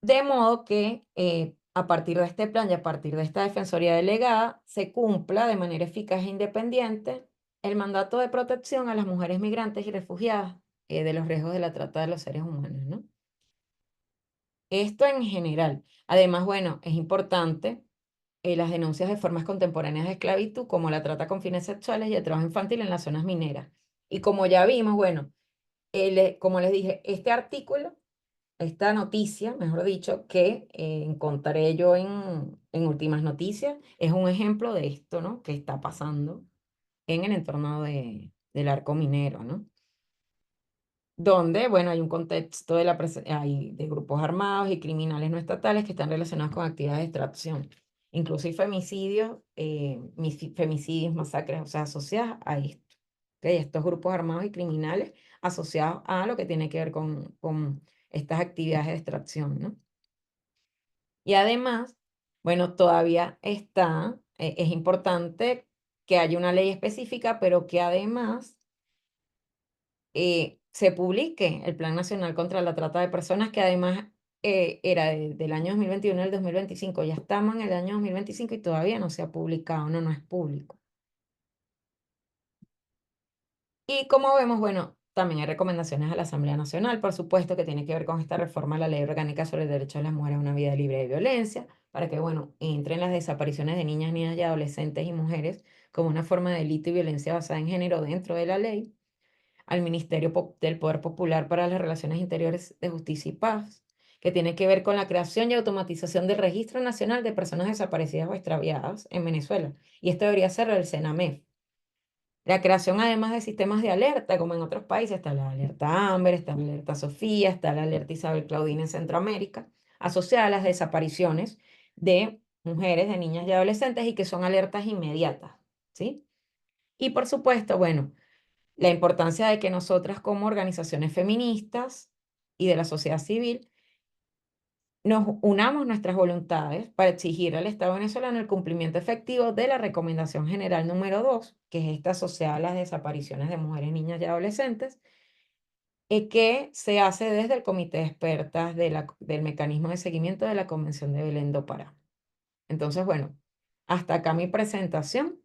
De modo que a partir de este plan y a partir de esta Defensoría Delegada se cumpla de manera eficaz e independiente el mandato de protección a las mujeres migrantes y refugiadas de los riesgos de la trata de los seres humanos, ¿no? Esto en general. Además, bueno, es importante las denuncias de formas contemporáneas de esclavitud, como la trata con fines sexuales y el trabajo infantil en las zonas mineras. Y como ya vimos, bueno, como les dije, este artículo, esta noticia, mejor dicho, que encontré yo en Últimas Noticias, es un ejemplo de esto, ¿no? Que está pasando en el entorno del arco minero, ¿no? Donde, bueno, hay un contexto de grupos armados y criminales no estatales que están relacionados con actividades de extracción. Incluso hay femicidios, femicidios, masacres, o sea, asociadas a esto. ¿Ok? Estos grupos armados y criminales asociados a lo que tiene que ver con estas actividades de extracción, ¿no? Y además, bueno, todavía es importante que haya una ley específica, pero que además se publique el Plan Nacional contra la Trata de Personas, que además era del año 2021 al 2025. Ya estamos en el año 2025 y todavía no se ha publicado, no es público. Y como vemos, bueno, también hay recomendaciones a la Asamblea Nacional, por supuesto, que tiene que ver con esta reforma a la Ley Orgánica sobre el Derecho de las Mujeres a una Vida Libre de Violencia, para que, bueno, entren las desapariciones de niñas, niñas y adolescentes y mujeres como una forma de delito y violencia basada en género dentro de la ley, al Ministerio del Poder Popular para las Relaciones Interiores de Justicia y Paz, que tiene que ver con la creación y automatización del Registro Nacional de Personas Desaparecidas o Extraviadas en Venezuela. Y esto debería ser el CENAMEF. La creación además de sistemas de alerta, como en otros países, está la alerta Amber, está la alerta Sofía, está la alerta Isabel Claudine en Centroamérica, asociada a las desapariciones de mujeres, de niñas y adolescentes y que son alertas inmediatas, ¿sí? Y por supuesto, bueno, la importancia de que nosotras como organizaciones feministas y de la sociedad civil nos unamos nuestras voluntades para exigir al Estado venezolano el cumplimiento efectivo de la Recomendación General número 2, que es esta asociada a las desapariciones de mujeres, niñas y adolescentes, que se hace desde el Comité de Expertas del Mecanismo de Seguimiento de la Convención de Belén do Pará. Entonces, bueno, hasta acá mi presentación.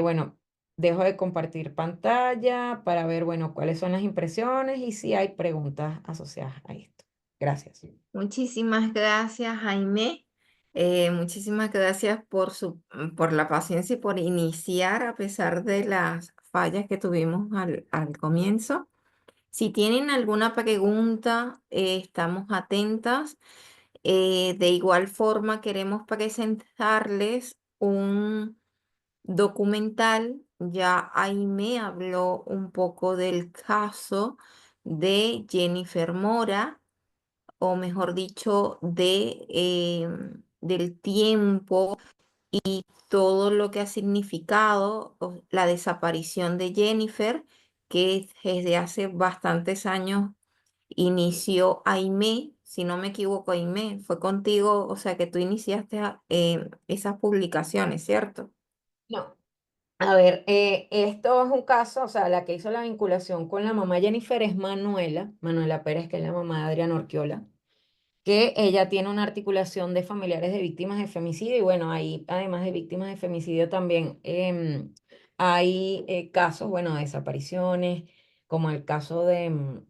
Bueno, dejo de compartir pantalla para ver, bueno, cuáles son las impresiones y si hay preguntas asociadas a esto. Gracias. Muchísimas gracias, Jaime. Muchísimas gracias por la paciencia y por iniciar a pesar de las fallas que tuvimos al comienzo. Si tienen alguna pregunta, estamos atentas. De igual forma, queremos presentarles un documental. Ya ahí me habló un poco del caso de Jennifer Mora, o mejor dicho, del tiempo y todo lo que ha significado la desaparición de Jennifer, que desde hace bastantes años inició Aimee. Si no me equivoco, Aimee, fue contigo, o sea que tú iniciaste esas publicaciones, ¿cierto? No. A ver, esto es un caso, o sea, la que hizo la vinculación con la mamá Jennifer es Manuela Pérez, que es la mamá de Adriana Orquiola, que ella tiene una articulación de familiares de víctimas de femicidio y bueno, ahí además de víctimas de femicidio también hay casos, bueno, de desapariciones, como el caso de,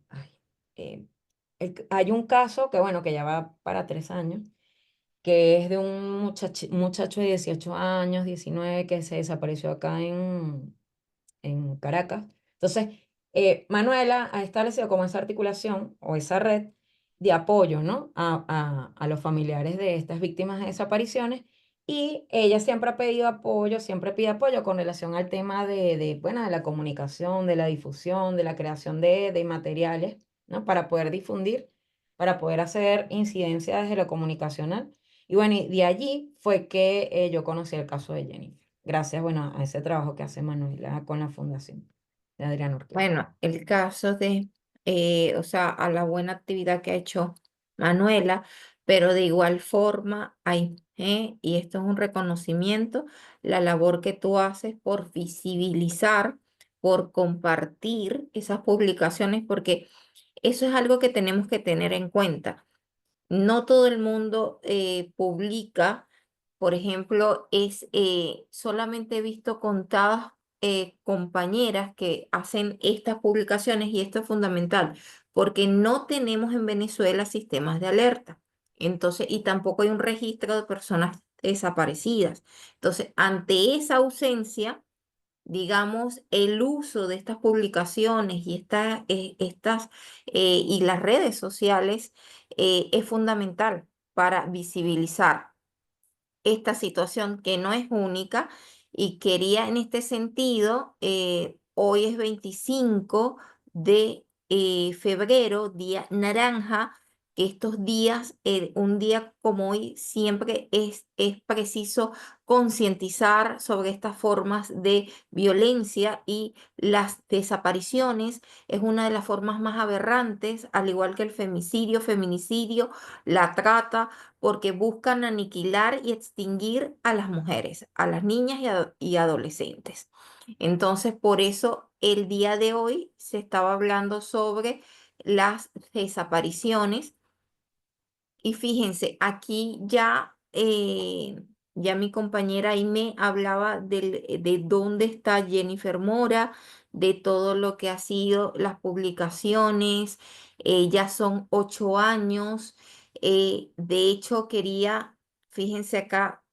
hay un caso que bueno, que ya va para 3 años, que es de un muchacho de 18 años, 19, que se desapareció acá en Caracas. Entonces, Manuela ha establecido como esa articulación o esa red de apoyo, ¿no? A los familiares de estas víctimas de desapariciones y ella siempre ha pedido apoyo, siempre pide apoyo con relación al tema bueno, de la comunicación, de la difusión, de la creación de materiales, ¿no? Para poder difundir, para poder hacer incidencia desde lo comunicacional. Y bueno, y de allí fue que yo conocí el caso de Jennifer. Gracias, bueno, a ese trabajo que hace Manuela con la fundación de Adriana Urquiola. Bueno, el caso o sea, a la buena actividad que ha hecho Manuela, pero de igual forma y esto es un reconocimiento, la labor que tú haces por visibilizar, por compartir esas publicaciones, porque eso es algo que tenemos que tener en cuenta. No todo el mundo publica. Por ejemplo, solamente he visto contadas compañeras que hacen estas publicaciones, y esto es fundamental porque no tenemos en Venezuela sistemas de alerta. Entonces, y tampoco hay un registro de personas desaparecidas. Entonces, ante esa ausencia, digamos, el uso de estas publicaciones y y las redes sociales es fundamental para visibilizar esta situación que no es única. Y quería en este sentido, hoy es 25 de febrero, día naranja, que estos días, un día como hoy, siempre es preciso concientizar sobre estas formas de violencia, y las desapariciones es una de las formas más aberrantes, al igual que el femicidio, feminicidio, la trata, porque buscan aniquilar y extinguir a las mujeres, a las niñas y adolescentes. Entonces, por eso el día de hoy se estaba hablando sobre las desapariciones. Y fíjense, aquí ya mi compañera ahí me hablaba de dónde está Jennifer Mora, de todo lo que ha sido las publicaciones. Ya son 8 años. De hecho, fíjense acá,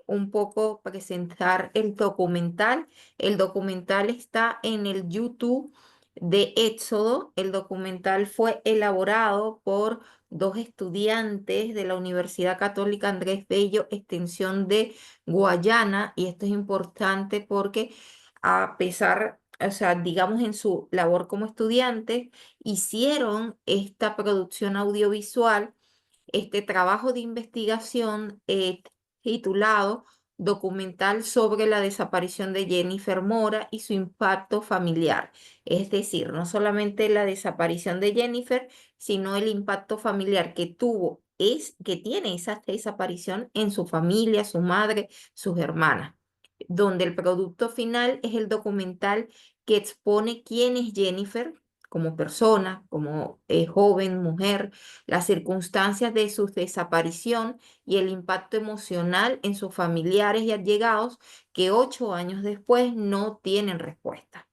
un poco presentar el documental. El documental está en el YouTube de Éxodo. El documental fue elaborado por dos estudiantes de la Universidad Católica Andrés Bello, extensión de Guayana, y esto es importante porque a pesar, o sea, digamos, en su labor como estudiantes, hicieron esta producción audiovisual, este trabajo de investigación titulado Documental sobre la desaparición de Jennifer Mora y su impacto familiar. Es decir, no solamente la desaparición de Jennifer, sino el impacto familiar que tiene esa desaparición en su familia, su madre, sus hermanas, donde el producto final es el documental que expone quién es Jennifer como persona, como joven, mujer, las circunstancias de su desaparición y el impacto emocional en sus familiares y allegados, que 8 años después no tienen respuesta.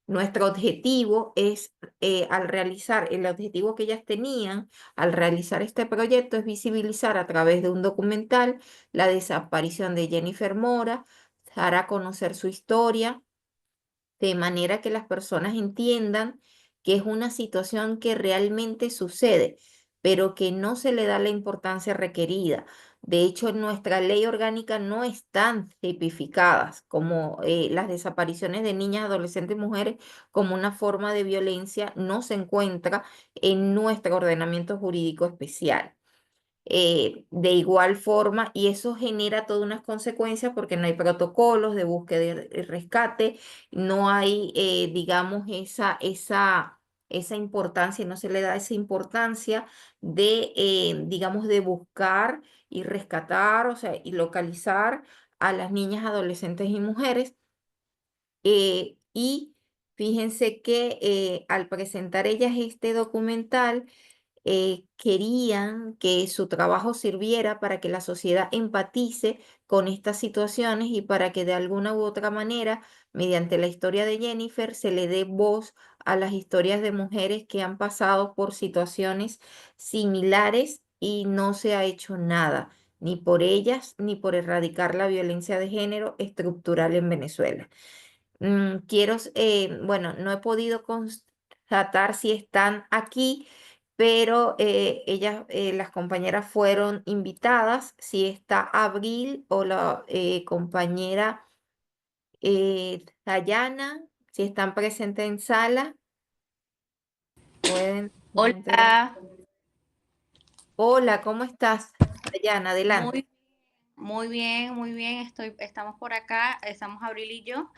Nuestro objetivo es, el objetivo que ellas tenían al realizar este proyecto es visibilizar a través de un documental la desaparición de Jennifer Mora, dar a conocer su historia de manera que las personas entiendan que es una situación que realmente sucede, pero que no se le da la importancia requerida. De hecho, en nuestra ley orgánica no están tipificadas como las desapariciones de niñas, adolescentes y mujeres como una forma de violencia, no se encuentra en nuestro ordenamiento jurídico especial. De igual forma, y eso genera todas unas consecuencias porque no hay protocolos de búsqueda y rescate, no hay, digamos, esa importancia, no se le da esa importancia de, digamos, de buscar y rescatar, o sea, y localizar a las niñas, adolescentes y mujeres. Y fíjense que al presentar ellas este documental, querían que su trabajo sirviera para que la sociedad empatice con estas situaciones y para que de alguna u otra manera, mediante la historia de Jennifer, se le dé voz a las historias de mujeres que han pasado por situaciones similares y no se ha hecho nada, ni por ellas, ni por erradicar la violencia de género estructural en Venezuela. Bueno, no he podido constatar si están aquí, pero ellas, las compañeras fueron invitadas. Si está Abril o la compañera Dayana, si están presentes en sala, pueden interactuar. Hola, Hola, ¿cómo estás, Dayana? Adelante. muy, muy bien, muy bien. Estamos por acá, estamos Abril y yo,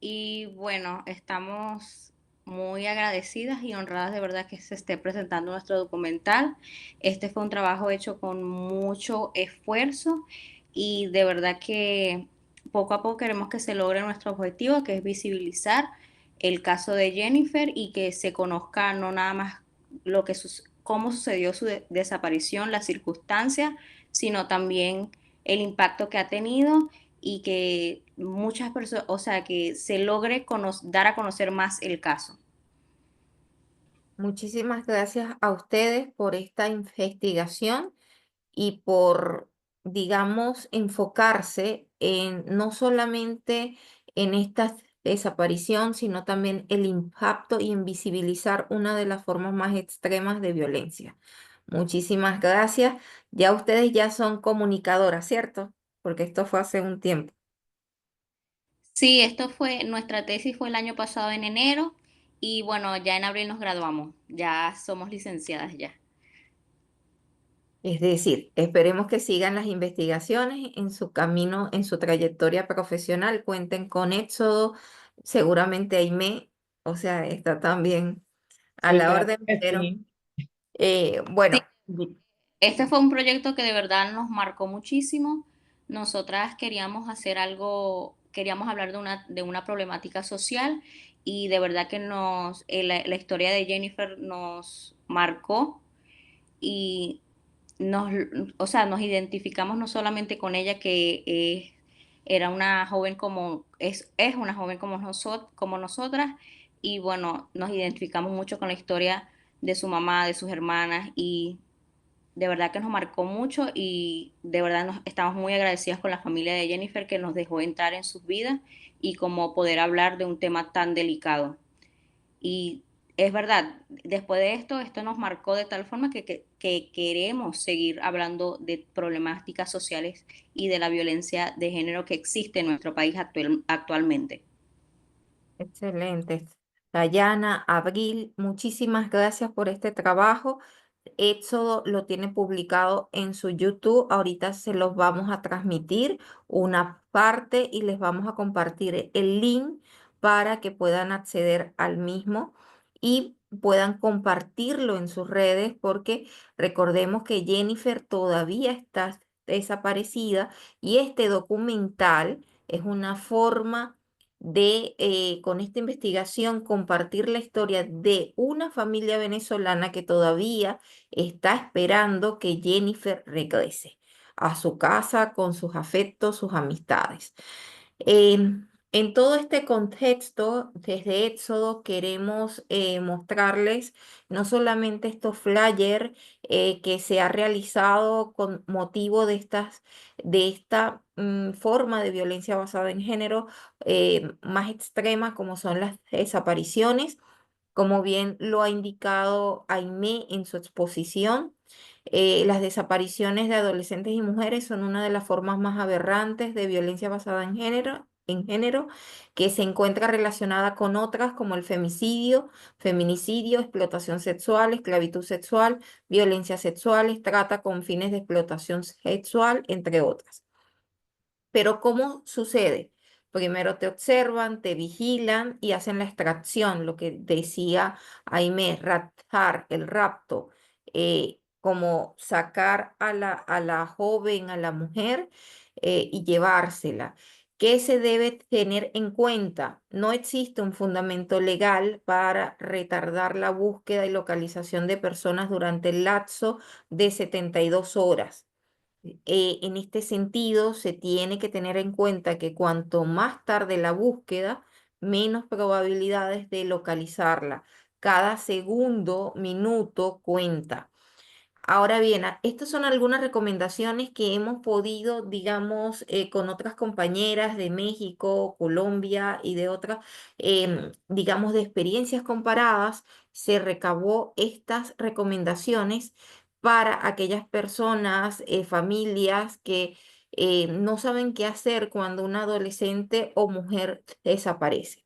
y bueno, estamos muy agradecidas y honradas de verdad que se esté presentando nuestro documental. Este fue un trabajo hecho con mucho esfuerzo y de verdad que poco a poco queremos que se logre nuestro objetivo, que es visibilizar el caso de Jennifer y que se conozca no nada más cómo sucedió su desaparición, las circunstancias, sino también el impacto que ha tenido y que muchas personas, o sea, que se logre dar a conocer más el caso. Muchísimas gracias a ustedes por esta investigación y por, digamos, enfocarse en no solamente en esta desaparición, sino también el impacto y en visibilizar una de las formas más extremas de violencia. Muchísimas gracias. Ya ustedes ya son comunicadoras, ¿cierto? Porque esto fue hace un tiempo. Sí, nuestra tesis fue el año pasado en enero y bueno, ya en abril nos graduamos, ya somos licenciadas ya. Es decir, esperemos que sigan las investigaciones en su camino, en su trayectoria profesional, cuenten con Éxodo, seguramente Aimé, o sea, está también a Sí, la claro orden, que pero sí. Sí, bueno, este fue un proyecto que de verdad nos marcó muchísimo. Nosotras queríamos hacer algo, queríamos hablar de una problemática social y de verdad que la historia de Jennifer nos marcó y nos, o sea, nos identificamos no solamente con ella, que era una joven es una joven como nosotras, y bueno, nos identificamos mucho con la historia de su mamá, de sus hermanas, y de verdad que nos marcó mucho y de verdad estamos muy agradecidas con la familia de Jennifer que nos dejó entrar en sus vidas y como poder hablar de un tema tan delicado. Y es verdad, después de esto, esto nos marcó de tal forma que queremos seguir hablando de problemáticas sociales y de la violencia de género que existe en nuestro país actualmente. excelente. Dayana, Abril, muchísimas gracias por este trabajo. Éxodo lo tiene publicado en su YouTube. Ahorita se los vamos a transmitir una parte y les vamos a compartir el link para que puedan acceder al mismo y puedan compartirlo en sus redes porque recordemos que Jennifer todavía está desaparecida y este documental es una forma de, con esta investigación, compartir la historia de una familia venezolana que todavía está esperando que Jennifer regrese a su casa con sus afectos, sus amistades. En todo este contexto, desde Éxodo queremos mostrarles no solamente estos flyers que se ha realizado con motivo de esta forma de violencia basada en género más extrema, como son las desapariciones, como bien lo ha indicado Aimé en su exposición. Las desapariciones de adolescentes y mujeres son una de las formas más aberrantes de violencia basada en género, que se encuentra relacionada con otras como el femicidio, feminicidio, explotación sexual, esclavitud sexual, violencia sexual, trata con fines de explotación sexual, entre otras. Pero ¿cómo sucede? Primero te observan, te vigilan y hacen la extracción, lo que decía Aimé, raptar, el rapto, como sacar a la joven, a la mujer y llevársela. ¿Qué se debe tener en cuenta? No existe un fundamento legal para retardar la búsqueda y localización de personas durante el lapso de 72 horas. En este sentido, se tiene que tener en cuenta que cuanto más tarde la búsqueda, menos probabilidades de localizarla. Cada segundo, minuto cuenta. Ahora bien, estas son algunas recomendaciones que hemos podido, digamos, con otras compañeras de México, Colombia y de otras, digamos, de experiencias comparadas, se recabó estas recomendaciones para aquellas personas, familias que no saben qué hacer cuando un adolescente o mujer desaparece.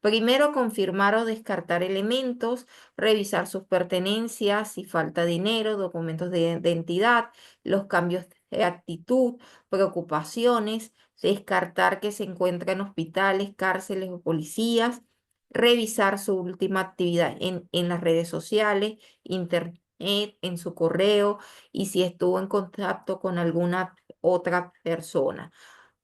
Primero, confirmar o descartar elementos, revisar sus pertenencias, si falta dinero, documentos de identidad, los cambios de actitud, preocupaciones, descartar que se encuentra en hospitales, cárceles o policías, revisar su última actividad en las redes sociales, internet, en su correo y si estuvo en contacto con alguna otra persona.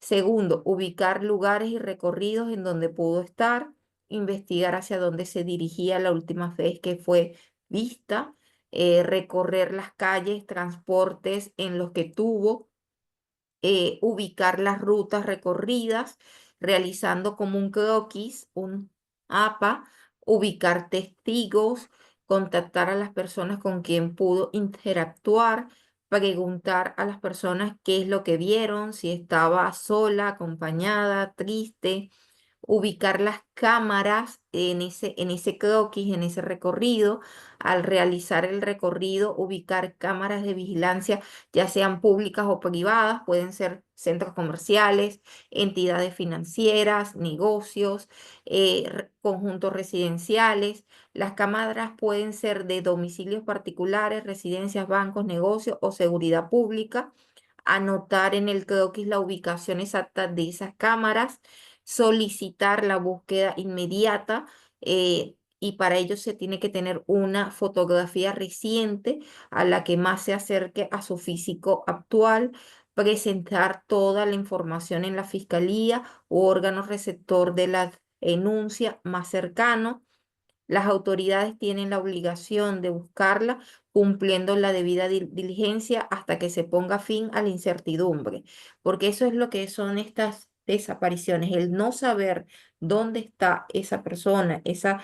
Segundo, ubicar lugares y recorridos en donde pudo estar, investigar hacia dónde se dirigía la última vez que fue vista, recorrer las calles, transportes en los que tuvo, ubicar las rutas recorridas, realizando como un croquis, un APA, ubicar testigos, contactar a las personas con quien pudo interactuar, preguntar a las personas qué es lo que vieron, si estaba sola, acompañada, triste, ubicar las cámaras en ese croquis, en ese recorrido. Al realizar el recorrido, ubicar cámaras de vigilancia, ya sean públicas o privadas, pueden ser centros comerciales, entidades financieras, negocios, conjuntos residenciales. Las cámaras pueden ser de domicilios particulares, residencias, bancos, negocios o seguridad pública. Anotar en el croquis la ubicación exacta de esas cámaras, solicitar la búsqueda inmediata y para ello se tiene que tener una fotografía reciente a la que más se acerque a su físico actual, presentar toda la información en la fiscalía u órgano receptor de la denuncia más cercano. Las autoridades tienen la obligación de buscarla cumpliendo la debida diligencia hasta que se ponga fin a la incertidumbre, porque eso es lo que son estas desapariciones, el no saber dónde está esa persona, ese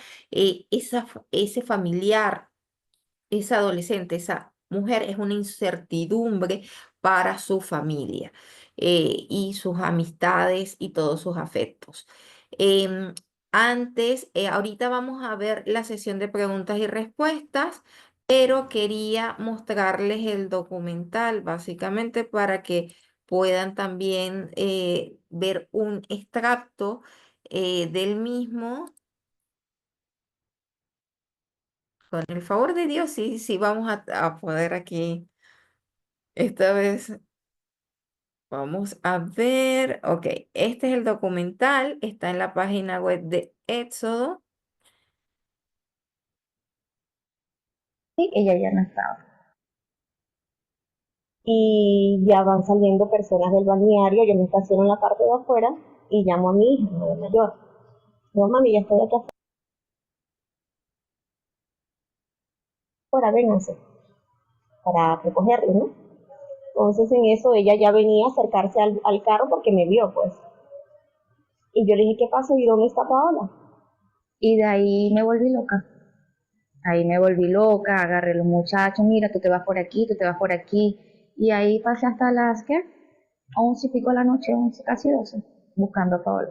familiar, esa adolescente, esa mujer es una incertidumbre para su familia y sus amistades y todos sus afectos. Em, ahorita vamos a ver la sesión de preguntas y respuestas, pero quería mostrarles el documental básicamente para que puedan también ver un extracto del mismo. Con el favor de Dios, sí, sí, vamos a poder aquí. Esta vez vamos a ver. Ok, este es el documental, está en la página web de Éxodo. Sí, ella ya no estaba. Y ya van saliendo personas del balneario, yo me estaciono en la parte de afuera y llamo a mi hija, la mayor. Digo, mami, ya estoy aquí afuera, vénganse, para recogerlo, ¿no? Entonces en eso ella ya venía a acercarse al carro porque me vio, pues. Y yo le dije, ¿qué pasó? ¿Y dónde está Paola? Y de ahí me volví loca. Ahí me volví loca, agarré a los muchachos, mira, tú te vas por aquí, tú te vas por aquí. Y ahí pasé hasta las, ¿qué? 11 y pico de la noche, 11, casi 12, buscando a Paola.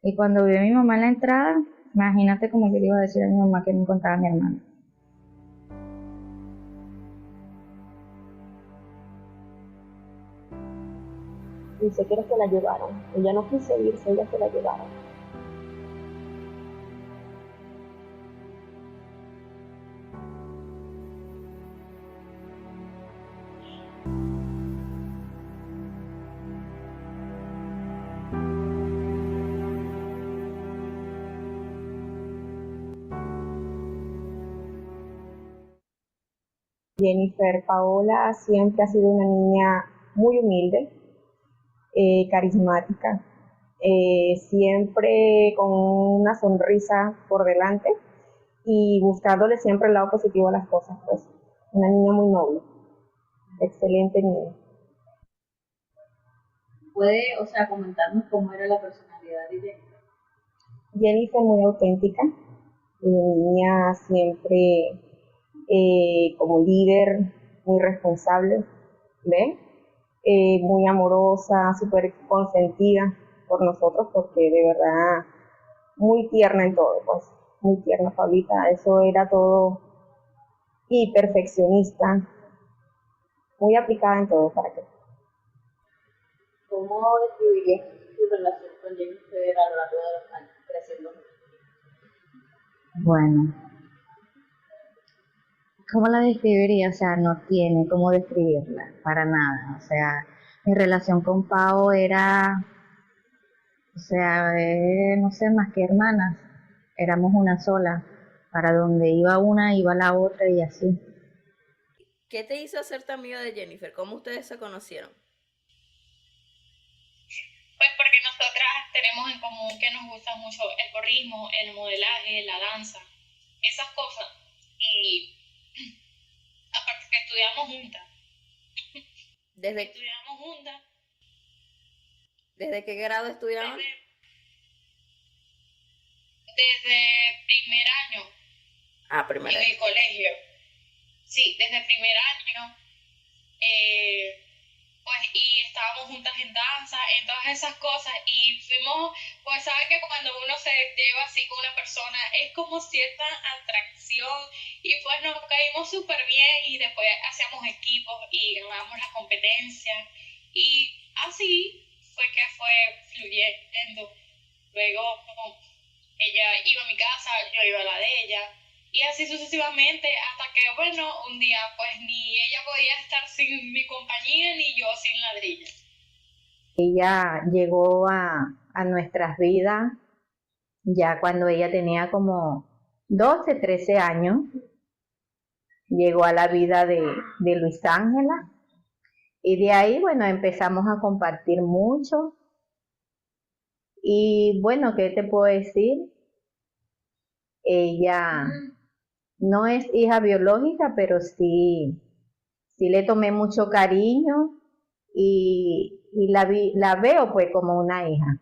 Y cuando vi a mi mamá en la entrada, imagínate cómo yo le iba a decir a mi mamá que no encontraba a mi hermana. Dice que era que la llevaron. Ella no quiso irse, ella se la llevaron. Jennifer Paola siempre ha sido una niña muy humilde, carismática, siempre con una sonrisa por delante y buscándole siempre el lado positivo a las cosas, pues una niña muy noble, excelente niña. ¿Puede, o sea, comentarnos cómo era la personalidad de Jennifer? Jennifer muy auténtica, niña siempre como líder, muy responsable, ¿ve? Muy amorosa, súper consentida por nosotros, porque de verdad muy tierna en todo, pues muy tierna Paulita, eso era todo, y perfeccionista, muy aplicada en todo, ¿para qué? ¿Cómo describirías tu relación con Jennifer a lo largo de los años creciendo? Bueno, ¿cómo la describiría? O sea, no tiene cómo describirla, para nada. O sea, mi relación con Pau era, o sea, no sé, más que hermanas. Éramos una sola. Para donde iba una, iba la otra y así. ¿Qué te hizo hacerte amiga de Jennifer? ¿Cómo ustedes se conocieron? Pues porque nosotras tenemos en común que nos gusta mucho el porrismo, el modelaje, la danza, esas cosas. Y aparte que estudiamos juntas. ¿Desde qué grado estudiaban? Desde primer año Primero. en el colegio. Sí, desde primer año. Pues y estábamos juntas en danza, en todas esas cosas y fuimos, pues sabes que cuando uno se lleva así con una persona es como cierta atracción y pues nos caímos súper bien y después hacíamos equipos y ganábamos la competencia y así fue que fue fluyendo. Luego ella iba a mi casa, yo iba a la de ella. Y así sucesivamente, hasta que, bueno, un día pues ni ella podía estar sin mi compañía, ni yo sin ladrilla. Ella llegó a nuestras vidas ya cuando ella tenía como 12, 13 años. Llegó a la vida de Luis Ángela. Y de ahí, bueno, empezamos a compartir mucho. Y bueno, ¿qué te puedo decir? Ella no es hija biológica, pero sí le tomé mucho cariño y la veo pues como una hija.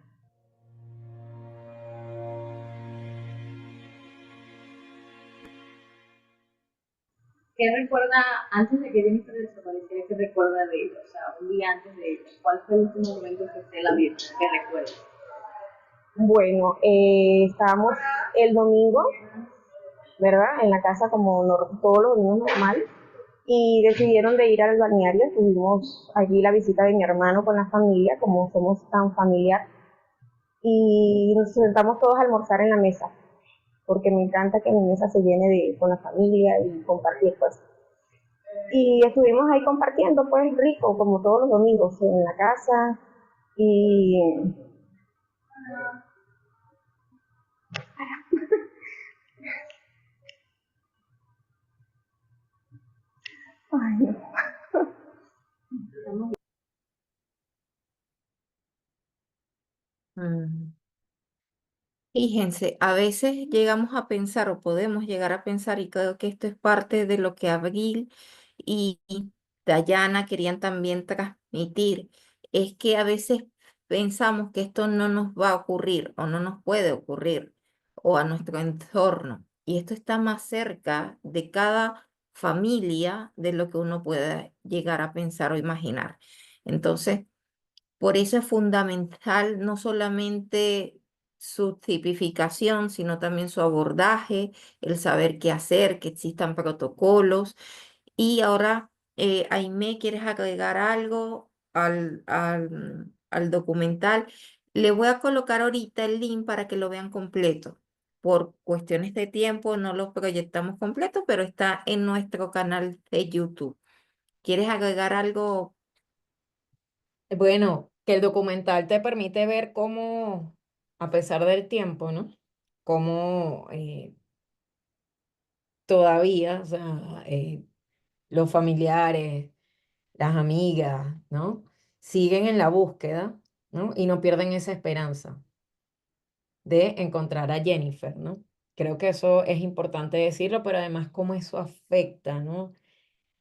¿Qué recuerda antes de que Jennifer desapareciera? ¿Qué recuerda de ella? O sea, un día antes de ella. ¿Cuál fue el último momento que usted la vio? ¿Qué recuerda? Bueno, estábamos el domingo, ¿verdad? En la casa como todos los domingos normal. Y decidieron de ir al balneario. Tuvimos allí la visita de mi hermano con la familia, como somos tan familiar. Y nos sentamos todos a almorzar en la mesa, porque me encanta que mi mesa se llene con la familia y compartir, pues. Y estuvimos ahí compartiendo, pues, rico, como todos los domingos, en la casa. Y ay, no. Fíjense, a veces llegamos a pensar o podemos llegar a pensar, y creo que esto es parte de lo que Abril y Dayana querían también transmitir, es que a veces pensamos que esto no nos va a ocurrir o no nos puede ocurrir o a nuestro entorno. Y esto está más cerca de cada familia de lo que uno pueda llegar a pensar o imaginar. Entonces, por eso es fundamental no solamente su tipificación, sino también su abordaje, el saber qué hacer, que existan protocolos. Y ahora, Aimé, ¿quieres agregar algo al documental? Le voy a colocar ahorita el link para que lo vean completo. Por cuestiones de tiempo no lo proyectamos completo, pero está en nuestro canal de YouTube. ¿Quieres agregar algo? Bueno, que el documental te permite ver cómo, a pesar del tiempo, ¿no? Cómo todavía, o sea, los familiares, las amigas, ¿no? Siguen en la búsqueda, ¿no? Y no pierden esa esperanza de encontrar a Jennifer, ¿no? Creo que eso es importante decirlo, pero además cómo eso afecta, ¿no?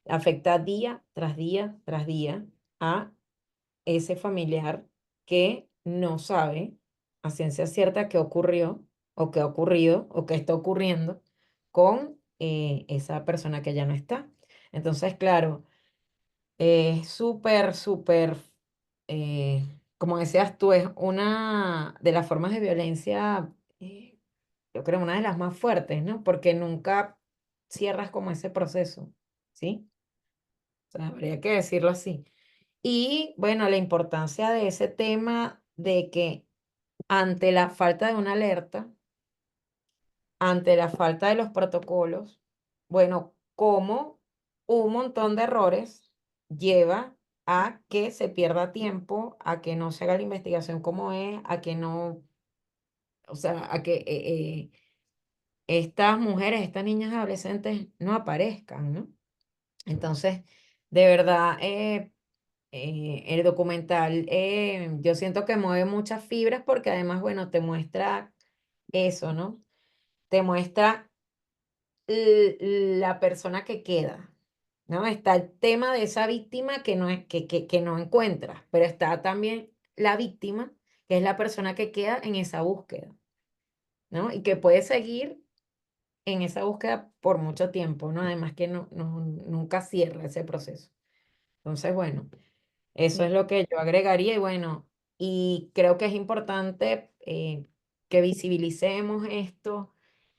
Afecta día tras día tras día a ese familiar que no sabe a ciencia cierta qué ocurrió o qué ha ocurrido o qué está ocurriendo con esa persona que ya no está. Entonces, claro, es súper, súper, eh, como decías tú, es una de las formas de violencia, yo creo, una de las más fuertes, ¿no? Porque nunca cierras como ese proceso, ¿sí? O sea, habría que decirlo así. Y bueno, la importancia de ese tema de que ante la falta de una alerta, ante la falta de los protocolos, bueno, cómo un montón de errores lleva a que se pierda tiempo, a que no se haga la investigación como es, a que no, o sea, a que estas mujeres, estas niñas adolescentes no aparezcan, ¿no? Entonces, de verdad, el documental, yo siento que mueve muchas fibras porque además, bueno, te muestra eso, ¿no? Te muestra la persona que queda, ¿no? Está el tema de esa víctima que no, que no encuentras, pero está también la víctima, que es la persona que queda en esa búsqueda, ¿no? Y que puede seguir en esa búsqueda por mucho tiempo, ¿no? Además que nunca cierra ese proceso. Entonces, bueno. Eso es lo que yo agregaría y bueno, y creo que es importante que visibilicemos esto,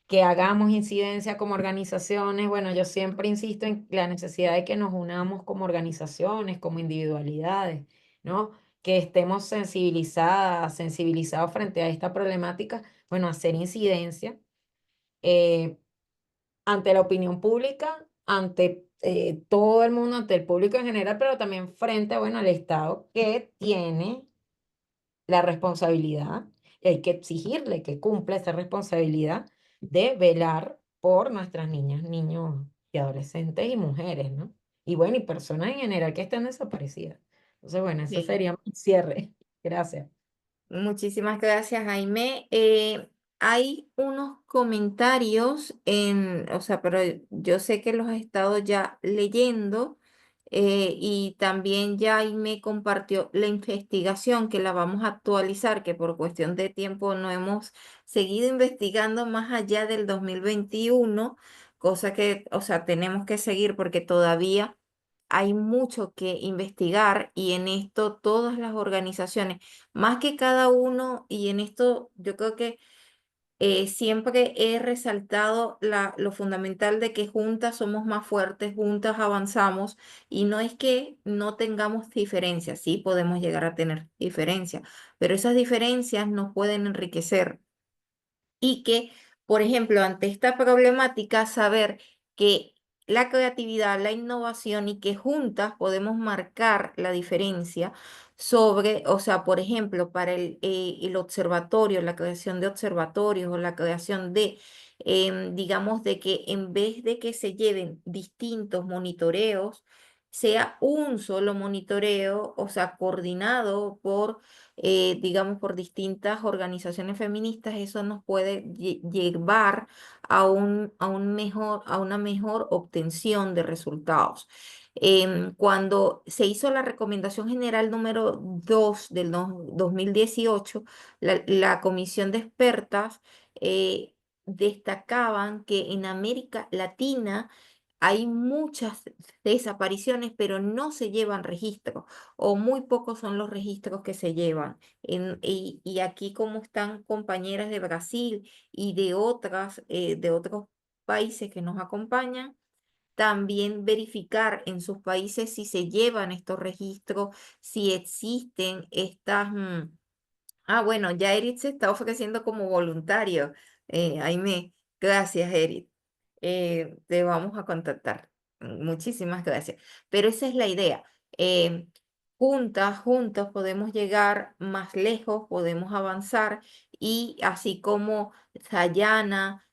que hagamos incidencia como organizaciones. Bueno, yo siempre insisto en la necesidad de que nos unamos como organizaciones, como individualidades, ¿no? Que estemos sensibilizados frente a esta problemática, bueno, hacer incidencia. eh, ante la opinión pública, ante todo el mundo, ante el público en general, pero también frente, bueno, al Estado que tiene la responsabilidad y hay que exigirle que cumpla esa responsabilidad de velar por nuestras niñas, niños y adolescentes y mujeres, ¿no? Y bueno, y personas en general que están desaparecidas. Entonces, bueno, eso Sí. sería mi cierre. Gracias. Muchísimas gracias, Jaime. Hay unos comentarios o sea, pero yo sé que los he estado ya leyendo y también ya Jaime compartió la investigación que la vamos a actualizar, que por cuestión de tiempo no hemos seguido investigando más allá del 2021, cosa que, o sea, tenemos que seguir porque todavía hay mucho que investigar y en esto todas las organizaciones más que cada uno, y en esto yo creo que siempre he resaltado lo fundamental de que juntas somos más fuertes, juntas avanzamos, y no es que no tengamos diferencias, sí podemos llegar a tener diferencias, pero esas diferencias nos pueden enriquecer y que, por ejemplo, ante esta problemática, saber que la creatividad, la innovación y que juntas podemos marcar la diferencia sobre, o sea, por ejemplo, para el observatorio, la creación de observatorios o la creación de, digamos, de que en vez de que se lleven distintos monitoreos, sea un solo monitoreo, o sea, coordinado por digamos, por distintas organizaciones feministas, eso nos puede llevar a una mejor obtención de resultados. Cuando se hizo la recomendación general número 2 del 2018, la comisión de expertas destacaban que en América Latina hay muchas desapariciones, pero no se llevan registros, o muy pocos son los registros que se llevan. Y aquí, como están compañeras de Brasil y de otros países que nos acompañan, también verificar en sus países si se llevan estos registros, si existen estas. Bueno, ya Eric se está ofreciendo como voluntario. Aimee, gracias, Eric. Te vamos a contactar. Muchísimas gracias. Pero esa es la idea. Eh, juntos podemos llegar más lejos, podemos avanzar y así como Sayana,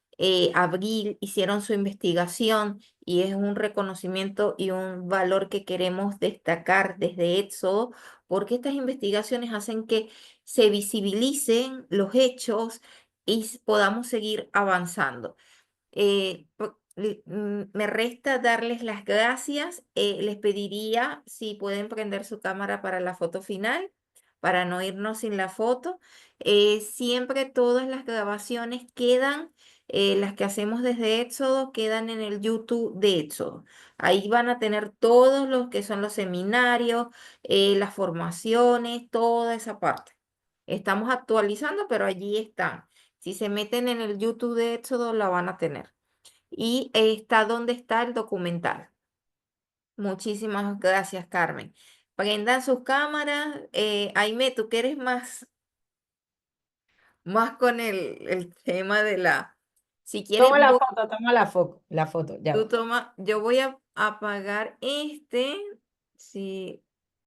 Abril hicieron su investigación y es un reconocimiento y un valor que queremos destacar desde Éxodo, porque estas investigaciones hacen que se visibilicen los hechos y podamos seguir avanzando. Me resta darles las gracias. Les pediría si pueden prender su cámara para la foto final, para no irnos sin la foto. Siempre todas las grabaciones quedan, las que hacemos desde Éxodo, quedan en el YouTube de Éxodo. Ahí van a tener todos los que son los seminarios, las formaciones, toda esa parte. Estamos actualizando, pero allí están. Si se meten en el YouTube de Éxodo, la van a tener. Y está donde está el documental. Muchísimas gracias, Carmen. Prendan sus cámaras. Aimee, tú que eres más con el tema de la. Si quieres, Toma la foto, toma la foto, ya tú va. toma. Yo voy a apagar este. Sí.